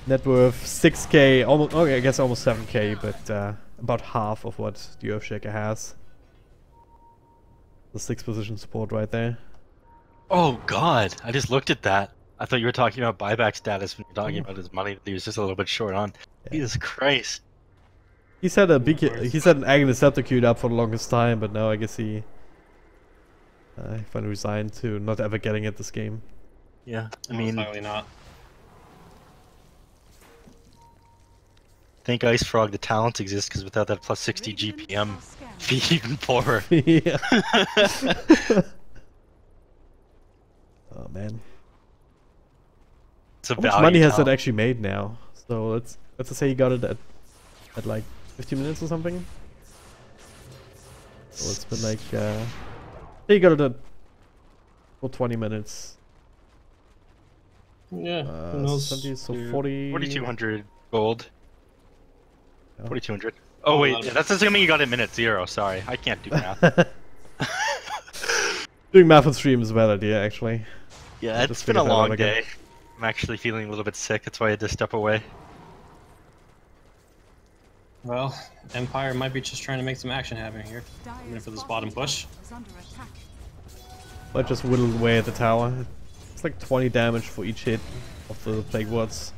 net worth 6k, almost. Okay, I guess almost 7k, but about half of what the Earthshaker has. The 6th position support right there. Oh god, I just looked at that. I thought you were talking about buyback status when you were talking about his money that he was just a little bit short on. Yeah. Jesus Christ. He's had an Agnes Scepter queued up for the longest time, but now I guess he finally resigned to not ever getting it this game. Yeah, I mean, Probably not. Thank Ice Frog the talents exist, because without that plus 60 GPM, it'd be even poorer. Yeah. Oh man. It's a How much value money has talent. that actually made now? So let's just say he got it at like 50 minutes or something. So it's been like he got it at for 20 minutes. Yeah, who knows? 70, so 40. 4,200 gold. Yeah. 4,200. Oh wait, that's assuming you got it minute 0. Sorry, I can't do math. Doing math on stream is a bad idea, actually. Yeah, I it's just been a figured that out long again. day. I'm actually feeling a little bit sick. That's why I had to step away. Well, Empire might be just trying to make some action happen here. Even for this bottom push. Might just whittle away at the tower. It's like 20 damage for each hit of the Plague Wards.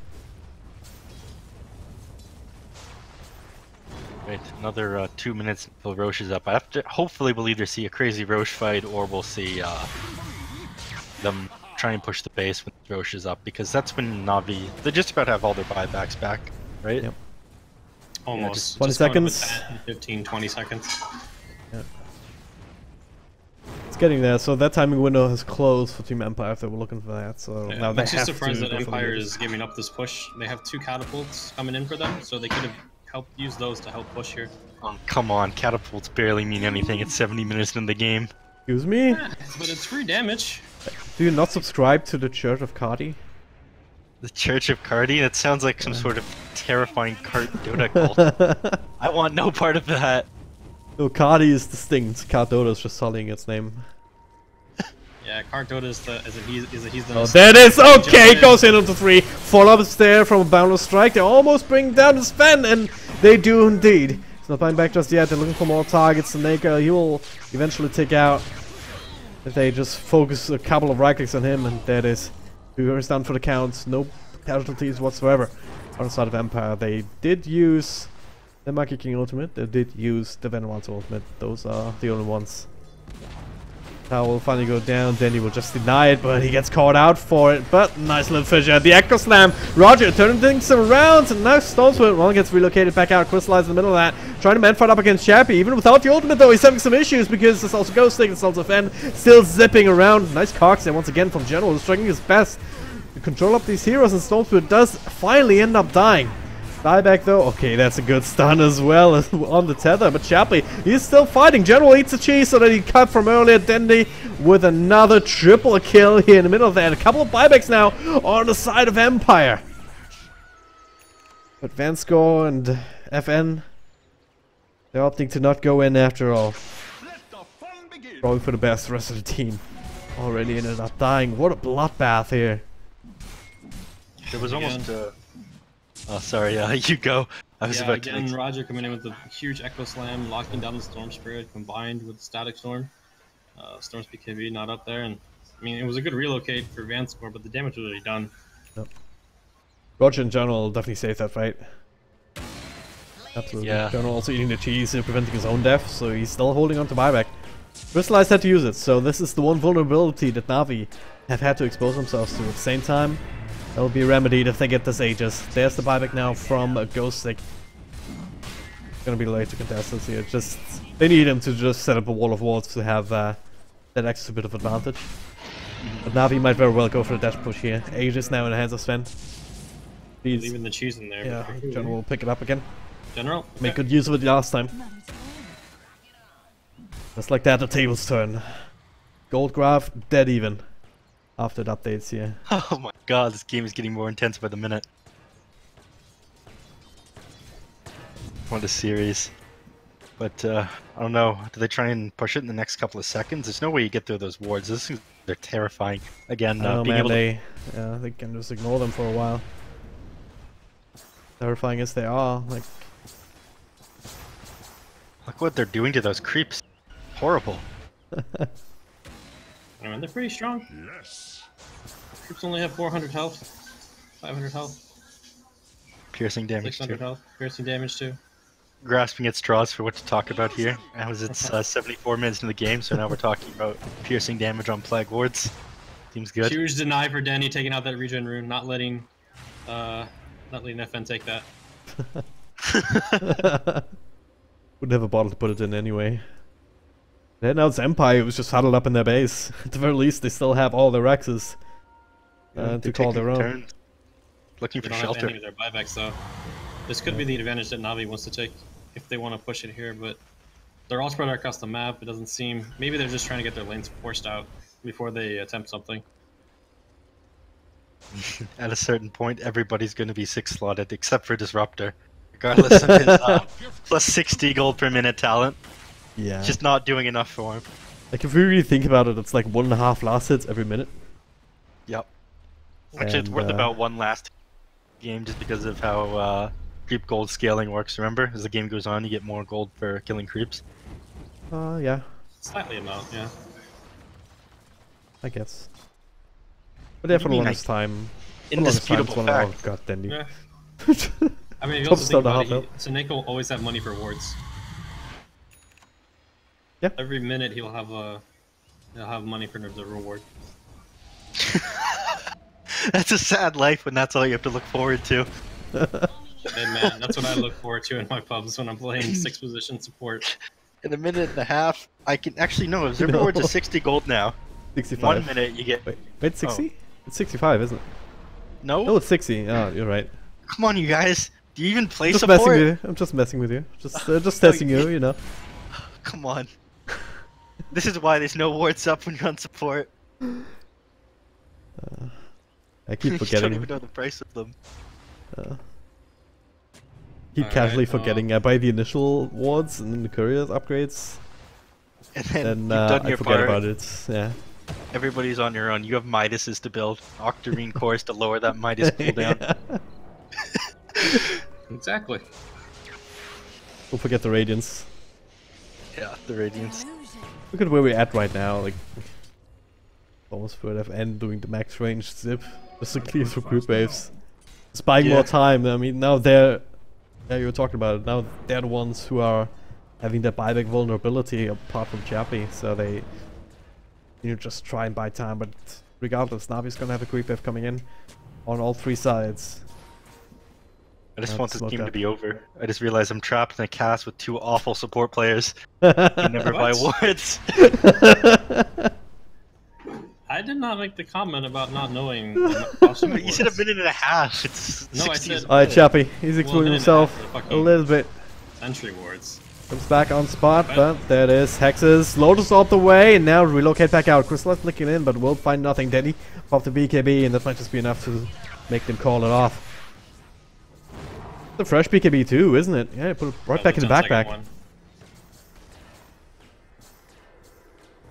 Right, another 2 minutes until Roche is up. I have to hopefully we'll either see a crazy Roche fight or we'll see them try and push the base when Roche is up, because that's when NaVi, they just about have all their buybacks back, right? Yep. Almost. 20 Just coming up seconds. at 10, 15, 20 seconds. It's getting there, so that timing window has closed for Team Empire if they were looking for that. So Yeah, now I'm they actually have surprised to that go for the Empire leaders. is giving up this push. They have 2 catapults coming in for them, so they could have helped use those to help push here. Oh, come on, catapults barely mean anything. It's 70 minutes in the game. Excuse me? Yeah, but it's free damage. Do you not subscribe to the Church of Cardi? The Church of Cardi? That sounds like some sort of terrifying cart Dota cult. I want no part of that. No, Cardi is distinct. Card Dota is just sullying its name. Yeah, Cart Dota he's the. Oh, there it is! Okay, goes in onto 3. Follow-ups there from a boundless strike. They almost bring down the Sven, and they do indeed. He's not buying back just yet. They're looking for more targets. Naka, he will eventually take out if they just focus a couple of right clicks on him, and there it is. 2 heroes down for the count. No casualties whatsoever. On the side of Empire, they did use the Monkey King ultimate. They did use the Venomancer ultimate. Those are the only ones. Tower will finally go down. Then he will just deny it, but he gets caught out for it. But nice little fissure. The Echo Slam. Roger turning things around. And now Stormswind one gets relocated back out. Crystallized in the middle of that. Trying to man fight up against Chappie. Even without the ultimate, though, he's having some issues because there's also Ghost Stick. There's also Fen. Still zipping around. Nice cogs there once again from General. Striking his best to control up these heroes. And Stormswind does finally end up dying. Dieback though, okay, that's a good stun as well on the tether, but Chapley, he's still fighting. General eats a cheese so that he cut from earlier. Dendy with another triple kill here in the middle of that. A couple of buybacks now on the side of Empire. But Vanscore and FN, they're opting to not go in after all. Probably for the best. The rest of the team already ended up dying. What a bloodbath here. There was almost oh, sorry, you go. I was about again, to. Roger coming in with a huge Echo Slam, locking down the Storm Spirit, combined with Static Storm. Storm Speed KB not up there, and I mean, it was a good relocate for Vanscore, but the damage was already done. Yep. Roger in general definitely saved that fight. Absolutely. Yeah. General also eating the cheese and preventing his own death, so he's still holding on to buyback. Crystallized had to use it, so this is the one vulnerability that Navi have had to expose themselves to. At the same time, that will be remedied if they get this Aegis. There's the buyback now from a Ghost Stick. It's gonna be late to contest this here. Just they need him to just set up a wall of wards to have that extra bit of advantage. But Navi might very well go for the dash push here. Aegis now in the hands of Sven. Leaving the cheese in there. Yeah, General will pick it up again. General, Make good use of it last time. Just like that, the tables turn. Gold graph dead even after the updates here. Oh my god, this game is getting more intense by the minute. What a series. But, I don't know. Do they try and push it in the next couple of seconds? There's no way you get through those wards. They're terrifying. Again, Oh being man, able to... they can just ignore them for a while. Terrifying as they are, like... Look what they're doing to those creeps. Horrible. I mean, they're pretty strong. Yes. Troops only have 400 health, 500 health, Piercing damage 600 too. health, piercing damage too. Grasping at straws for what to talk about here. As it's 74 minutes in the game, so now we're talking about piercing damage on plague wards. Seems good. Huge deny for Danny taking out that regen rune, not letting FN take that. Would never bother to put it in anyway. Then now it's Empire who's just huddled up in their base. At the very least, they still have all their Rexes to call their own. Turn. Looking They for don't have shelter. any of their buybacks, so this could be the advantage that Navi wants to take if they want to push it here. But they're all spread out across the map. It doesn't seem. Maybe they're just trying to get their lanes forced out before they attempt something. At a certain point, everybody's going to be 6 slotted except for Disruptor, regardless of his plus 60 gold per minute talent. Yeah. Just not doing enough for him. Like if you really think about it, it's like 1.5 last hits every minute. Yep. Actually, it's And, worth about one last game just because of how creep gold scaling works. Remember, as the game goes on, you get more gold for killing creeps. Yeah, Slightly amount, yeah. I guess. But yeah, What for do the you mean, longest time. Indisputable Oh fact. god, Dendy. Yeah. I mean, if you Top also star think about to it, Seneko will always have money for wards. Yeah. Every minute he'll have money for the reward. That's a sad life when that's all you have to look forward to. Hey man, that's what I look forward to in my pubs when I'm playing 6 position support. In a minute and a half, I can actually no. Observer Ward's a 60 gold now. 65. 1 minute you get. Wait, 60? It's 65, isn't it? No. Oh, it's 60. Oh, you're right. Come on, you guys. Do you even play Just support? messing with you. I'm just messing with you. Just testing you, you know. Come on. This is why there's no wards up when you're on support. I keep You forgetting. don't even know the price of them. Keep Alright, casually forgetting. I buy the initial wards and then the couriers upgrades. And then And you've done I your forget part. about it. Yeah. Everybody's on your own. You have Midases to build. Octarine cores to lower that Midas cooldown. Exactly. Don't forget the radiance. Yeah, the Radiance. Look at where we're at right now. Like almost third FN doing the max range zip just to clear through group waves. It's buying more time. I mean, now they're. Yeah, you were talking about it. Now they're the ones who are having that buyback vulnerability apart from Chappie, so they just try and buy time. But regardless, NaVi's gonna have a creep wave coming in on all 3 sides. I just That's want this not game that. to be over. I just realized I'm trapped in a cast with 2 awful support players who never buy What? wards. I did not make the comment about not knowing. the cost of But you said a wards. minute and a half. It's No, I 60 said- Alright, Chappie, he's Well, exposing then himself the a fucking- little bit. Sentry wards. Comes back on spot, but there it is. Hexes, Lotus off the way, and now relocate back out. Crystal flicking in, but will find nothing. Denny pop the BKB, and that might just be enough to make them call it off. The fresh BKB too, isn't it? Yeah, put it right back in the John's second backpack. one.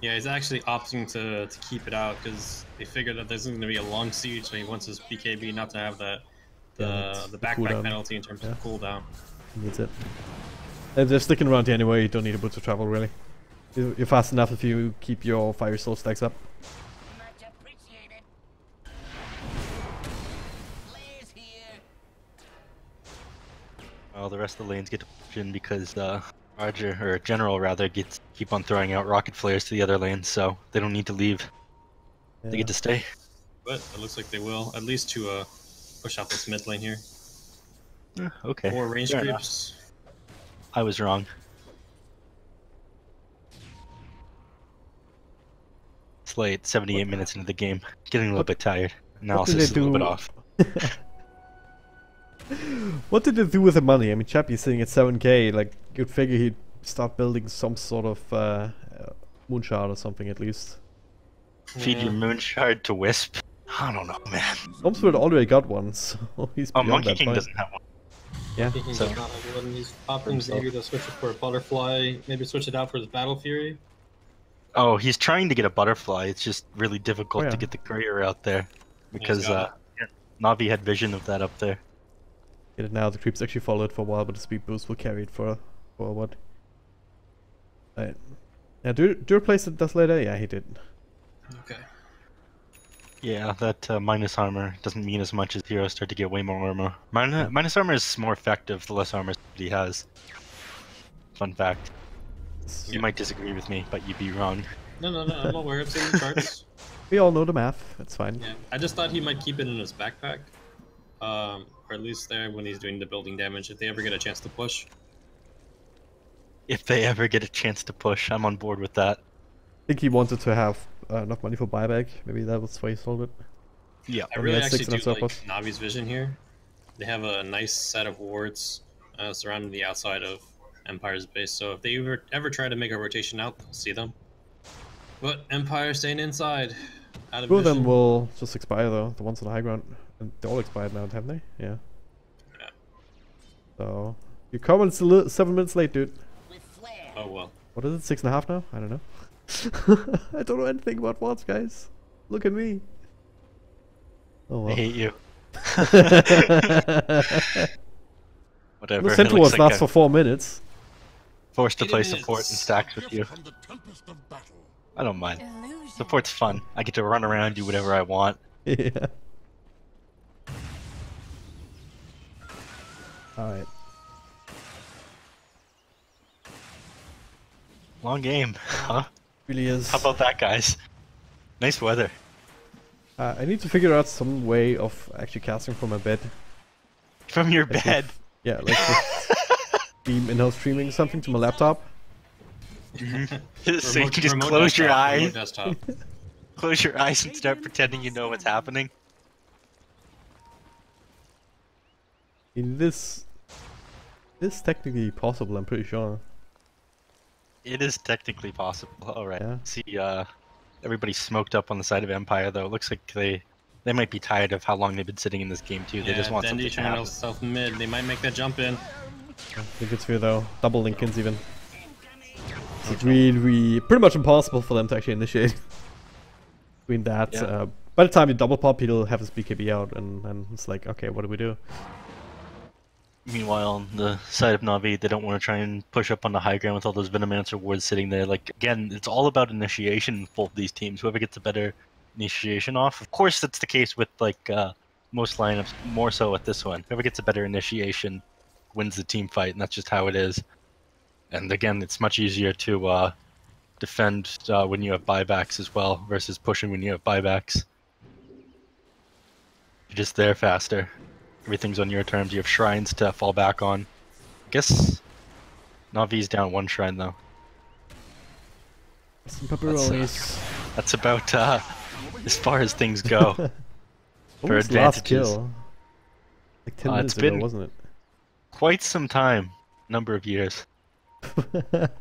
Yeah, he's actually opting to keep it out because they figured that this is going to be a long siege, so he wants his BKB not to have the backpack cooldown. penalty in terms of cooldown. Needs it. And they're sticking around here anyway. You don't need a boot to travel really. You're fast enough if you keep your fire soul stacks up. Much appreciated. Players here. Well, the rest of the lanes get to push in because Roger, or General rather, keep on throwing out rocket flares to the other lanes, so they don't need to leave. They get to stay. But it looks like they will, at least to push out this mid lane here. Okay. 4 range fair enough. creeps. I was wrong. It's late, 78 minutes into the game. Getting a little bit tired. Analysis is a little bit off. What did they do with the money? I mean, Chappie's sitting at 7k. Like, you'd figure he'd start building some sort of moonshot or something at least. Feed your moonshard to Wisp? I don't know, man. Omsford already got one, so he's Oh, beyond Monkey that King point. doesn't have one. Yeah. He So- does not have one. He's opting maybe to switch it for a butterfly, maybe switch it out for his Battle Fury. Oh, he's trying to get a butterfly. It's just really difficult Oh, yeah. to get the courier out there because got Navi had vision of that up there. Get it now. The creeps actually followed for a while, but the speed boost will carry it for what? Right. Yeah, do you replace it this later? Yeah, he did. Okay. Yeah, that minus armor doesn't mean as much as heroes start to get way more armor. Minus armor is more effective the less armor he has. Fun fact. You might disagree with me, but you'd be wrong. No, I'm aware of seeing the charts. We all know the math. It's fine. Yeah, I just thought he might keep it in his backpack, or at least there when he's doing the building damage. If they ever get a chance to push. If they ever get a chance to push, I'm on board with that. I think he wanted to have enough money for buyback. Maybe that was why he sold it. Yeah. I Only really had actually 6 do enough like surplus. Navi's vision here. They have a nice set of wards surrounding the outside of Empire's base, so if they ever try to make a rotation out, they'll see them. But Empire staying inside, out of Two of them vision. will just expire though. The ones on the high ground, and they all expired now, haven't they? Yeah. Yeah. So your comment's a little 7 minutes late, dude. With flair. Oh well. What is it? 6.5 now? I don't know. I don't know anything about mods, guys. Look at me. Oh I well. hate you. Whatever. The it Centaur looks was like lasts I'm for 4 minutes. forced to play It is. support in stacks with you. From the tempest of battle. I don't mind. Illusion. Support's fun. I get to run around, do whatever I want. Yeah. Alright. Long game, huh? Really is. How about that, guys? Nice weather. I need to figure out some way of actually casting from my bed. From your Actually, bed. Yeah, like beam in-house streaming something to my laptop. So you can just Remote close your desktop, eyes. remote desktop. Close your eyes and start pretending you know what's happening. In this technically possible, I'm pretty sure. It is technically possible. All right. Yeah. See, everybody's smoked up on the side of Empire, though. It looks like they might be tired of how long they've been sitting in this game too. They just want something Dendy to trying to happen. self mid. They might make that jump in. I think it's fair though. Double Lincolns even. It's really pretty much impossible for them to actually initiate. Between that, Yeah. by the time you double pop, he'll have his BKB out, and it's like, okay, what do we do? Meanwhile, on the side of NaVi, they don't want to try and push up on the high ground with all those Venomancer wards sitting there. Like, again, it's all about initiation for both these teams. Whoever gets a better initiation off. Of course, that's the case with, like, most lineups, more so with this one. Whoever gets a better initiation wins the team fight, and that's just how it is. And again, it's much easier to defend when you have buybacks as well, versus pushing when you have buybacks. You're just there faster. Everything's on your terms. You have shrines to fall back on. I guess NaVi's down one shrine though. Some pepperonis. That's about as far as things go for Almost last advantages. kill. Like 10 It's minutes been- ago, wasn't Quite some time, number of years. it?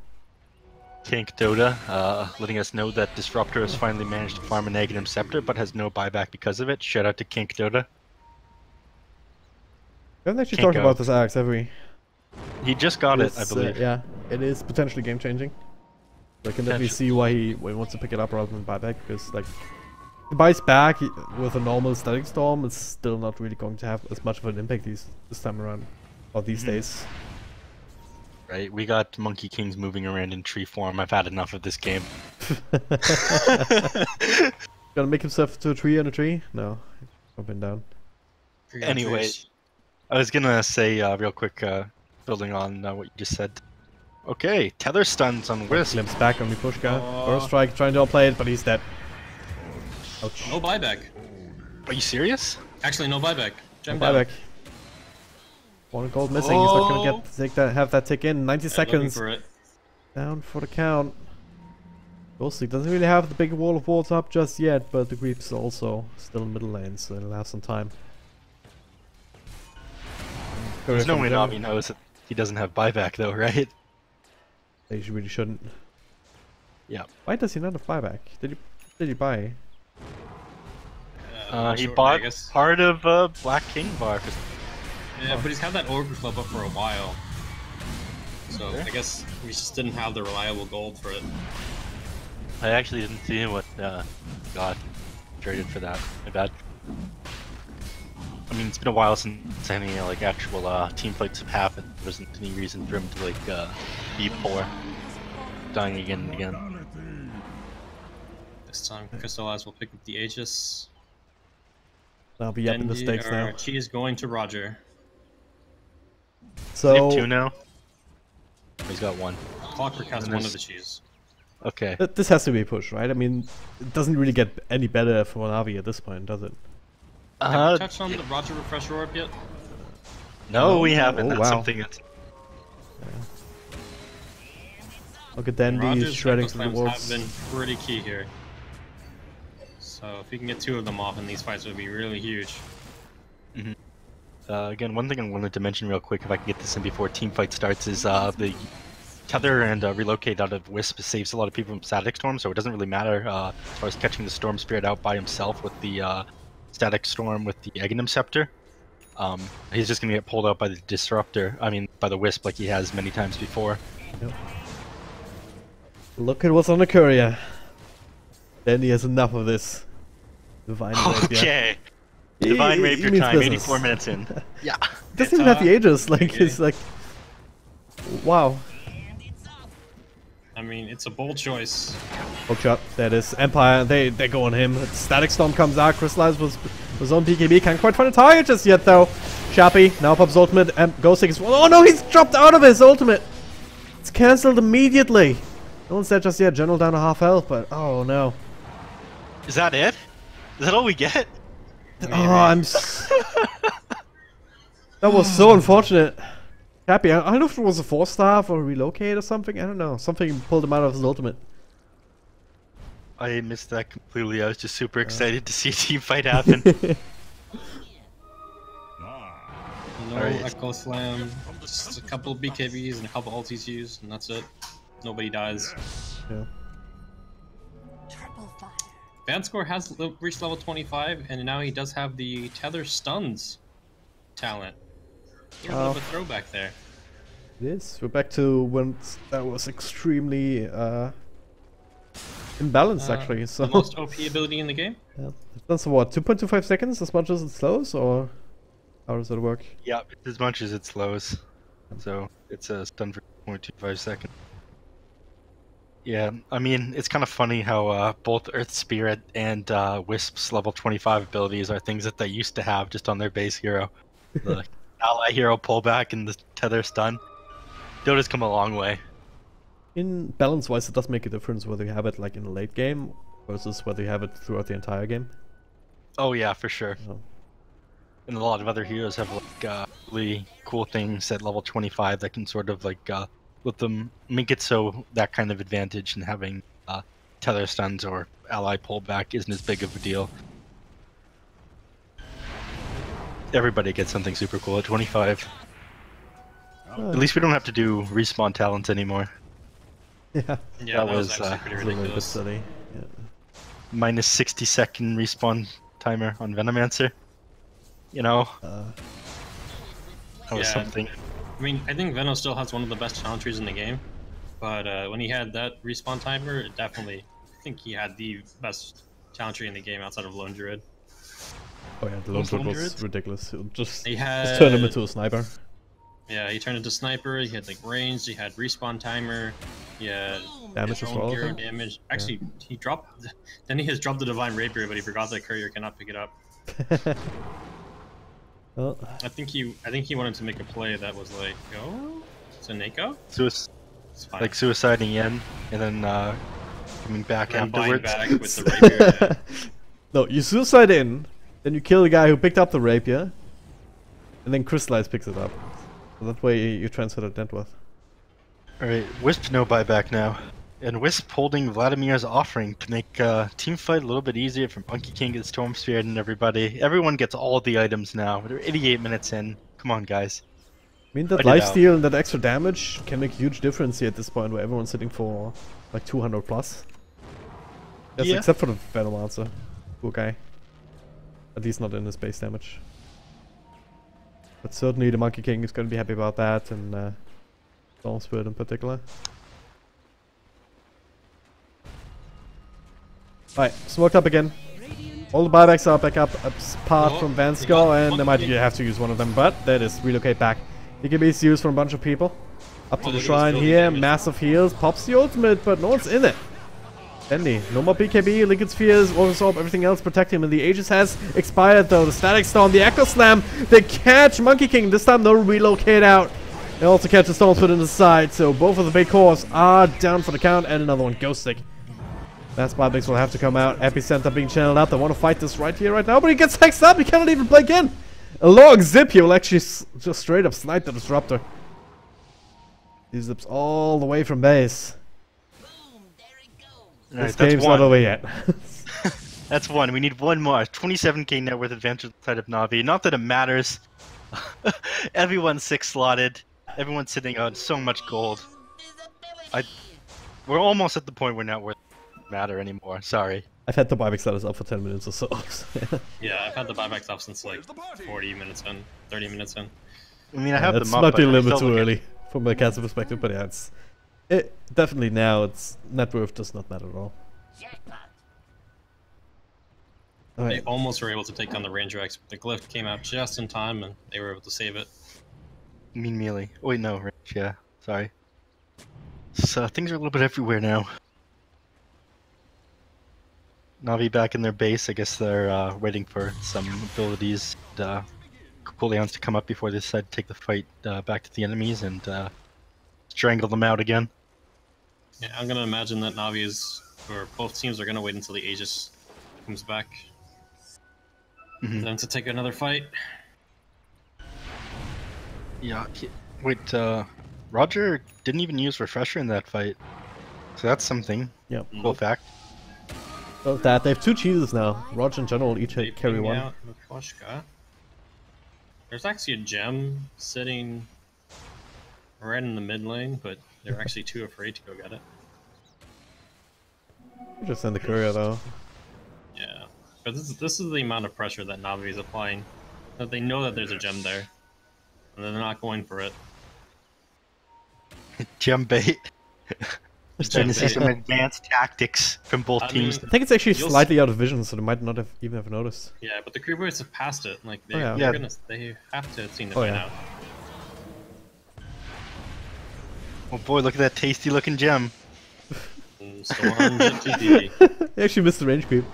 Tank Dota letting us know that Disruptor has finally managed to farm a negative scepter, but has no buyback because of it. Shout out to Kink Dota. We haven't actually Can't talked go. about this axe, have we? He just got it, I It's, believe. yeah, it is potentially game changing. I can definitely see why he wants to pick it up rather than buyback, because like he buys back with a normal static storm, it's still not really going to have as much of an impact this time around, or these days. Right, we got Monkey Kings moving around in tree form. I've had enough of this game. Gonna make himself to a tree on a tree? No, jumping down. Anyway, I was gonna say real quick, building on what you just said. Okay, tether stuns on Wisp. Glimpse back on the push guy. Oh. First strike, trying to outplay it, but he's dead. Ouch. No buyback. Are you serious? Actually, no buyback. Gem No down. buyback. One gold missing. He's not gonna Oh. have that tick in. 90 Yeah, looking seconds. for it. Down for the count. Ghostly doesn't really have the big wall of wards up just yet, but the creep's also still in middle lane, so it'll have some time. There's no way NaVi knows that he doesn't have buyback though, right? They really shouldn't. Yeah. Why does he not have buyback? Did he buy? Not He sure, I bought guess. part of Black King bar. Yeah, but he's had that Ogre Club up for a while. So Okay. I guess we just didn't have the reliable gold for it. I actually didn't see what got traded for that. My bad. I mean, it's been a while since any like actual team fights have happened. There wasn't any reason for him to like be poor, dying again and again. This time, Crystallize will pick up the Aegis. I'll be up in the Dendy- stakes or now. She is going to Roger. Does he have So two now? He's got one. Clockwork has And one there's- of the cheese. Okay. this has to be a push, right? I mean, it doesn't really get any better for NaVi at this point, does it? Have we touched on the Roger Refresher Orb yet? No, we haven't. Oh, That's wow. something that's Look at Dandy Roger's shredding Echo through the Slams walls. have been pretty key here. So if we can get two of them off in these fights, it would be really huge. Again, one thing I wanted to mention real quick, if I can get this in before team fight starts, is the tether and relocate out of Wisp saves a lot of people from static storm, so it doesn't really matter as far as catching the storm spirit out by himself with the static storm with the Aghanim scepter. He's just gonna get pulled out by the disruptor. I mean, by the Wisp, like he has many times before. Yep. Look at what's on the courier. Dandy has enough of this. Divine Rapier. Okay. He- Divine he Rapier means time, business. 84 minutes in. Yeah. Doesn't even have the Aegis. Like it's like, wow. I mean, it's a bold choice. Hook shot. There it is. Empire. They go on him. Static Storm comes out. Crystallize was on PKB. Can't quite find a target just yet though. Sharpie now pops ultimate. And Ghost is. Oh no! He's dropped out of his ultimate. It's cancelled immediately. No one's dead just yet. General down to half health, but oh no. Is that it? Is that all we get? Oh, I'm. That was so unfortunate. Happy. I don't know if it was a 4-star or a relocate or something. I don't know. Something pulled him out of his ultimate. I missed that completely. I was just super excited to see a team fight happen. No Alright. Echo Slam, just a couple of BKBs and a couple ultis used, and that's it. Nobody dies. Yeah. Triple fire. Vanscore has reached level 25, and now he does have the Tether Stuns talent. A little bit of a throwback there. It is. We're back to when that was extremely imbalanced, actually. So The most OP ability in the game? yeah. That's what, 2.25 seconds as much as it slows, or how does that work? Yeah, it's as much as it slows. So it's a stun for 0.25 seconds. Yeah, I mean, it's kind of funny how both Earth Spirit and Wisp's level 25 abilities are things that they used to have just on their base hero. The ally hero pullback and the tether stun. Dota's come a long way. In balance-wise, it does make a difference whether you have it like in the late game versus whether you have it throughout the entire game. Oh yeah, for sure. Oh. And a lot of other heroes have like really cool things at level 25 that can sort of like let them make it so that kind of advantage in having tether stuns or ally pullback isn't as big of a deal. Everybody gets something super cool at 25. At least we don't have to do respawn talents anymore. Yeah. Yeah, That was, actually pretty It's a really good ridiculous. study. Yeah. Minus 60-second respawn timer on Venomancer. You know, that was Yeah. something. I mean, I think Venom still has one of the best challenge trees in the game, but when he had that respawn timer, it definitely, I think he had the best challenge tree in the game outside of Lone Druid. Oh yeah, the lone Those lone was druids? ridiculous. It just He had, turned him into a sniper. yeah, he turned into sniper. He had like ranged. He had respawn timer. He had Damage his as own well, I hero think. damage. Actually, he dropped. Then he has dropped the divine rapier, but he forgot that courier cannot pick it up. Well, I think he wanted to make a play that was like, oh, it's a Neko. It's It's fine. like suiciding in and then coming back And then buying afterwards. back with the rapier. Yeah. no, you suicide in, then you kill the guy who picked up the rapier, and then Crystallize picks it up. So that way you transfer the net worth. Alright, Wisp no buyback now. And Wisp holding Vladimir's offering to make team fight a little bit easier for Monkey King and Storm Spirit and everybody. Everyone gets all the items now. They're 88 minutes in. Come on, guys. I mean, that Fight it out. lifesteal and that extra damage can make a huge difference here at this point where everyone's sitting for like 200 plus. Yes, Yeah. except for the Venomancer. Poor guy. At least not in his base damage. But certainly the Monkey King is going to be happy about that, and Storm Spirit in particular. Alright, smoked up again. All the buybacks are back up apart Oh, from we got Vanskull, and they might Monkey King. have to use one of them, but that is relocate back. BKB is used from a bunch of people. Up to Oh, the look at this shrine building here, damage. massive heals, pops the ultimate, but no one's in it. Bendy, no more BKB, Liquid Spheres, Orb, everything else protect him, and the Aegis has expired though. The Static Storm, the Echo Slam, they catch Monkey King, this time no relocate out. They also catch the Storm Spit in the side, so both of the big cores are down for the count, and another one, Ghost Stick. That's Bybix will have to come out. Epicenter being channeled out. They want to fight this right here, right now, but he gets hexed up. He cannot even play again. A log zip. He will actually just straight up snipe the disruptor. He zips all the way from base. Boom, there it goes. Alright, This that's game's one. not over yet. That's one. We need one more. 27k net worth advantage outside of Navi. Not that it matters. Everyone's 6 slotted. Everyone's sitting on so much gold. We're almost at the point where not worth matter anymore. Sorry. I've had the Bybix status up for 10 minutes or so. Yeah, I've had the buybacks up since like 40 minutes in, 30 minutes in. I mean, I have It's them up. might be a but little I bit still too look at- early from a cancer perspective, but yeah, it's definitely now. It's net worth does not matter at all. Jackpot. They Alright, almost were able to take down the Ranger X, but the glyph came out just in time, and they were able to save it. Mean melee. Oh, wait, no, Rich. Yeah, sorry. So things are a little bit everywhere now. Navi back in their base. I guess they're waiting for some abilities, cooldowns to come up before they decide to take the fight back to the enemies and strangle them out again. Yeah, I'm gonna imagine that Navi is, or both teams are gonna wait until the Aegis comes back Mhm. for them to take another fight. Yeah. Wait, Roger didn't even use Refresher in that fight. So that's something. Yep. Cool fact. So that they have 2 cheeses now. Roger in general each They carry ping 1. out Mikoshka. There's actually a gem sitting right in the mid lane, but they're actually too afraid to go get it. Just send the courier though. Yeah, but this is the amount of pressure that NaVi is applying. That they know that there's a gem there, and they're not going for it. Gem bait. Just trying to see bait. some advanced tactics from both teams. I think it's actually You'll slightly out of vision, so they might not have even have noticed. Yeah, but the crew boys have passed it. Like they, Oh, yeah. they're Yeah. gonna, they have to have seen it Oh, by yeah. now. Oh boy, look at that tasty looking gem. Still 100 GP. They actually missed the range creep.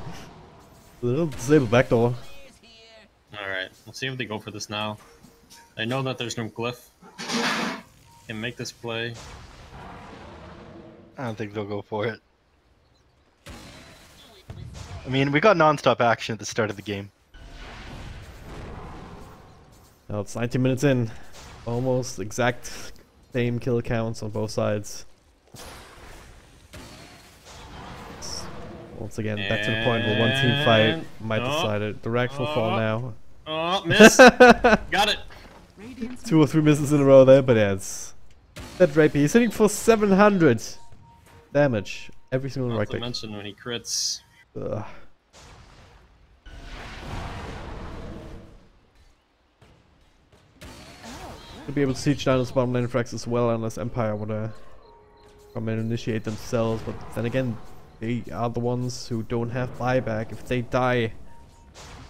A little disabled backdoor. All right, we'll see if they go for this now. They know that there's no glyph. Can make this play. I don't think they'll go for it. I mean, we got non-stop action at the start of the game. Now it's 90 minutes in. Almost exact same kill counts on both sides. Once again, back to the point where one team fight might decide it. The Rax will fall now. Oh, miss! Got it! Radiant's 2 or 3 misses in a row there, but yeah, it's... That Rapey, he's hitting for 700 damage every single Not right to click. mention when he crits. Ugh. To be able to siege down this bottom lane Frax as well, unless Empire wanna come in and initiate themselves, but then again, they are the ones who don't have buyback. If they die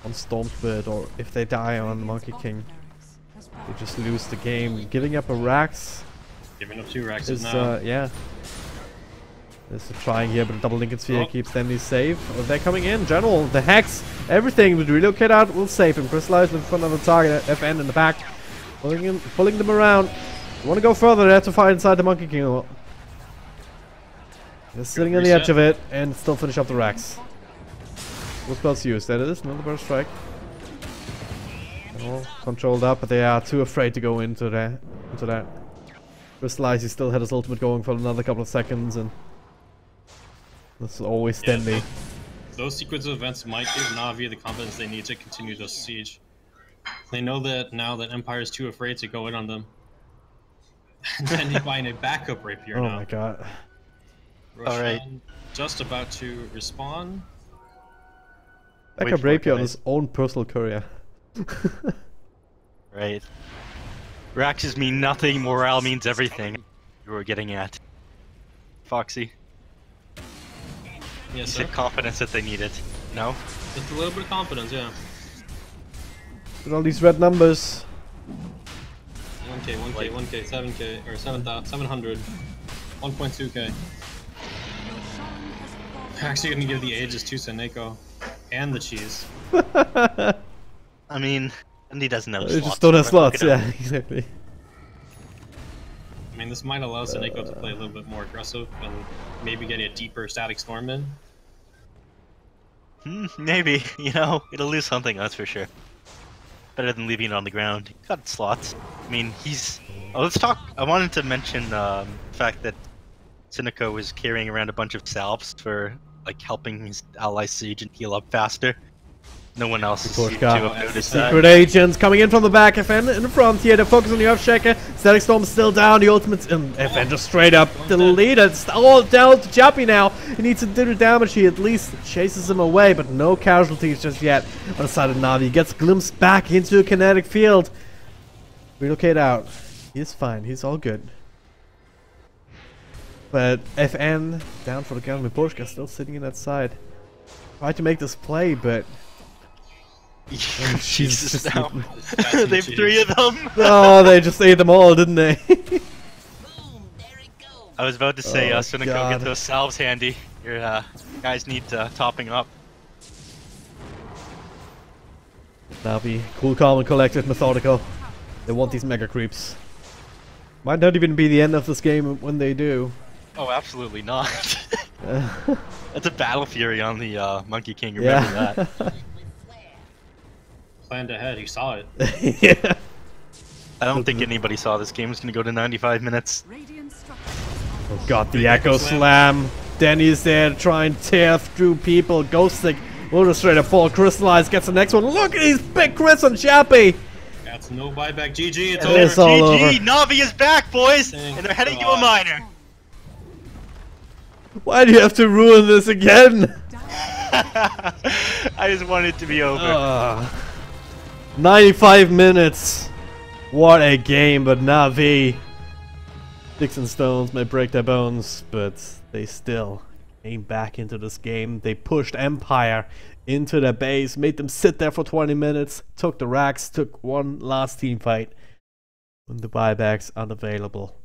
on Stormspirit or if they die on Monkey King, they just lose the game. Giving up a Rax Giving up 2 Raxes is, now. yeah. There's a trying here, but a double Lincoln Sphere Oh. keeps Stanley safe. Oh, they're coming in. General, the Hex, everything with Relocate out will save him. Crystallize looking for another target. FN in the back. Pulling them around. You want to go further, they have to fight inside the Monkey King. They're sitting on the edge of it and still finish up the racks. What spells used? That is another burst strike. All controlled up, but they are too afraid to go into that. Crystallize, he still had his ultimate going for another couple of seconds, and this is always Yeah, Stanley. those sequence of events might give Navi the confidence they need to continue this siege. They know that now that Empire is too afraid to go in on them. And then they find a backup rapier Oh now. my god. All right. Roshan just about to respawn. Backup for it, rapier on guys. his own personal courier. Right. Raxes mean nothing, morale means everything. You were getting at. Foxy, you Yes, sir. said confidence that they needed. No? Just a little bit of confidence, yeah. With all these red numbers. 1k, 1k, 1k, 7k, or 700. 1.2k. Actually gonna give the ages to Seneko. And the cheese. I mean, and he doesn't have They slots. just don't have but slots, look at yeah, him. exactly. I mean, this might allow Seneko to play a little bit more aggressive and maybe get a deeper static storm in. Maybe, you know, it'll lose something, that's for sure. Better than leaving it on the ground. He's got slots. I mean, he's... Oh, let's talk... I wanted to mention the fact that Sinico was carrying around a bunch of salves for, like, helping his ally siege and heal up faster. No one else Poor seemed to guy. have noticed that. Secret agents coming in from the back. FN in the front here. They're focusing on the Earthshaker. Static Storm still down. The ultimate's in. FN just straight up deleted. It's all down to Chappie now. He needs to do the damage. He at least chases him away, but no casualties just yet on the side of Navi. He gets glimpsed back into a kinetic field. Relocate out. He's fine. He's all good. But FN down for the count. Miposhka still sitting in that side. Tried to make this play, but Jesus, just- now. They've 3 of them! oh, they just ate them all, didn't they? Boom, there it goes. I was about to say, Oh, Sunico, God. get those salves handy. Your guys need topping up. Navi, cool, calm, and collected, methodical. They want these mega creeps. Might not even be the end of this game when they do. Oh, absolutely not. That's a Battle Fury on the Monkey King, remember Yeah. that. With flair. Planned ahead, he saw it. Yeah. I don't think anybody saw this game was going to go to 95 minutes. Radiant structures Oh god, the Big Echo Echo Slam. Danny's there to try and tear through people. Ghost Stick will just straight up fall. Crystallize gets the next one. Look at these big crits on Chappie. That's no buyback. GG, it's It's over. all over. GG, Navi is back, boys! Thank And they're heading to God. a minor. Why do you have to ruin this again? I just want it to be over. 95 minutes. What a game, but NaVi. Sticks and stones may break their bones, but they still came back into this game. They pushed Empire into their base, made them sit there for 20 minutes, took the racks, took one last team fight when the buybacks unavailable,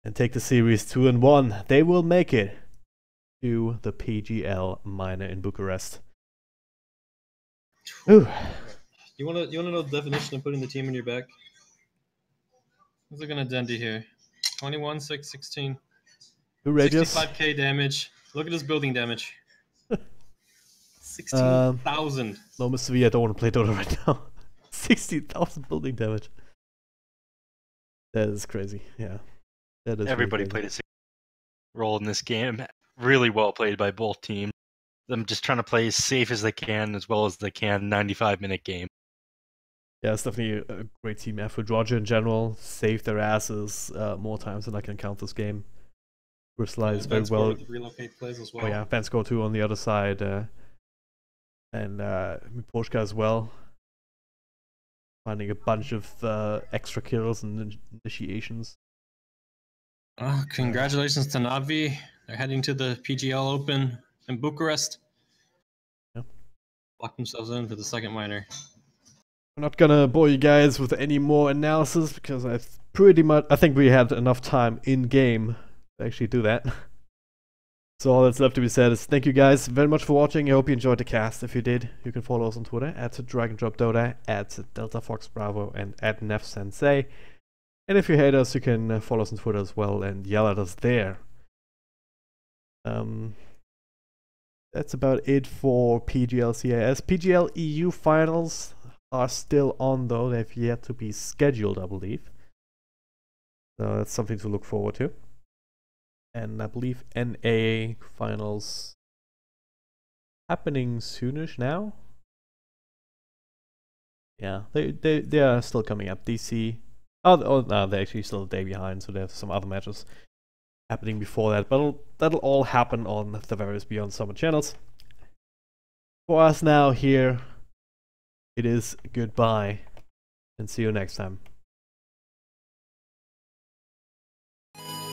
and take the series 2-1. They will make it to the PGL minor in Bucharest. Ooh. You wanna know the definition of putting the team in your back? Let's look at Dendy here. 21, 6, 16. Who Rabius? 65k damage. Look at his building damage. 16,000. No, Mr. V, I don't want to play Dota right now. 60,000 building damage. That is crazy, yeah. That is Everybody really played a significant role in this game. Really well played by both teams. Them just trying to play as safe as they can, as well as they can. 95-minute game. Yeah, it's definitely a great team effort. Georgia in general saved their asses more times than I can count this game. Crystallized very well. Relocate plays as well. Oh yeah, Vanscore too on the other side. And Miposhka as well. Finding a bunch of extra kills and initiations. Oh, congratulations to NaVi. They're heading to the PGL Open in Bucharest. Yeah. Locked themselves in for the second minor. I'm not gonna bore you guys with any more analysis because I think we had enough time in game to actually do that. So all that's left to be said is thank you guys very much for watching. I hope you enjoyed the cast. If you did, you can follow us on Twitter at DragonDropDota, at DeltaFoxBravo, and at NefSensei. And if you hate us, you can follow us on Twitter as well and yell at us there. That's about it for PGL CIS. PGL EU finals are still on though. They've yet to be scheduled, I believe. So that's something to look forward to. And I believe NA finals happening soonish now. Yeah, they are still coming up. DC. Oh no, they're actually still a day behind, so there's some other matches happening before that. But that'll all happen on the various Beyond Summer channels. For us now here, it is goodbye, and see you next time.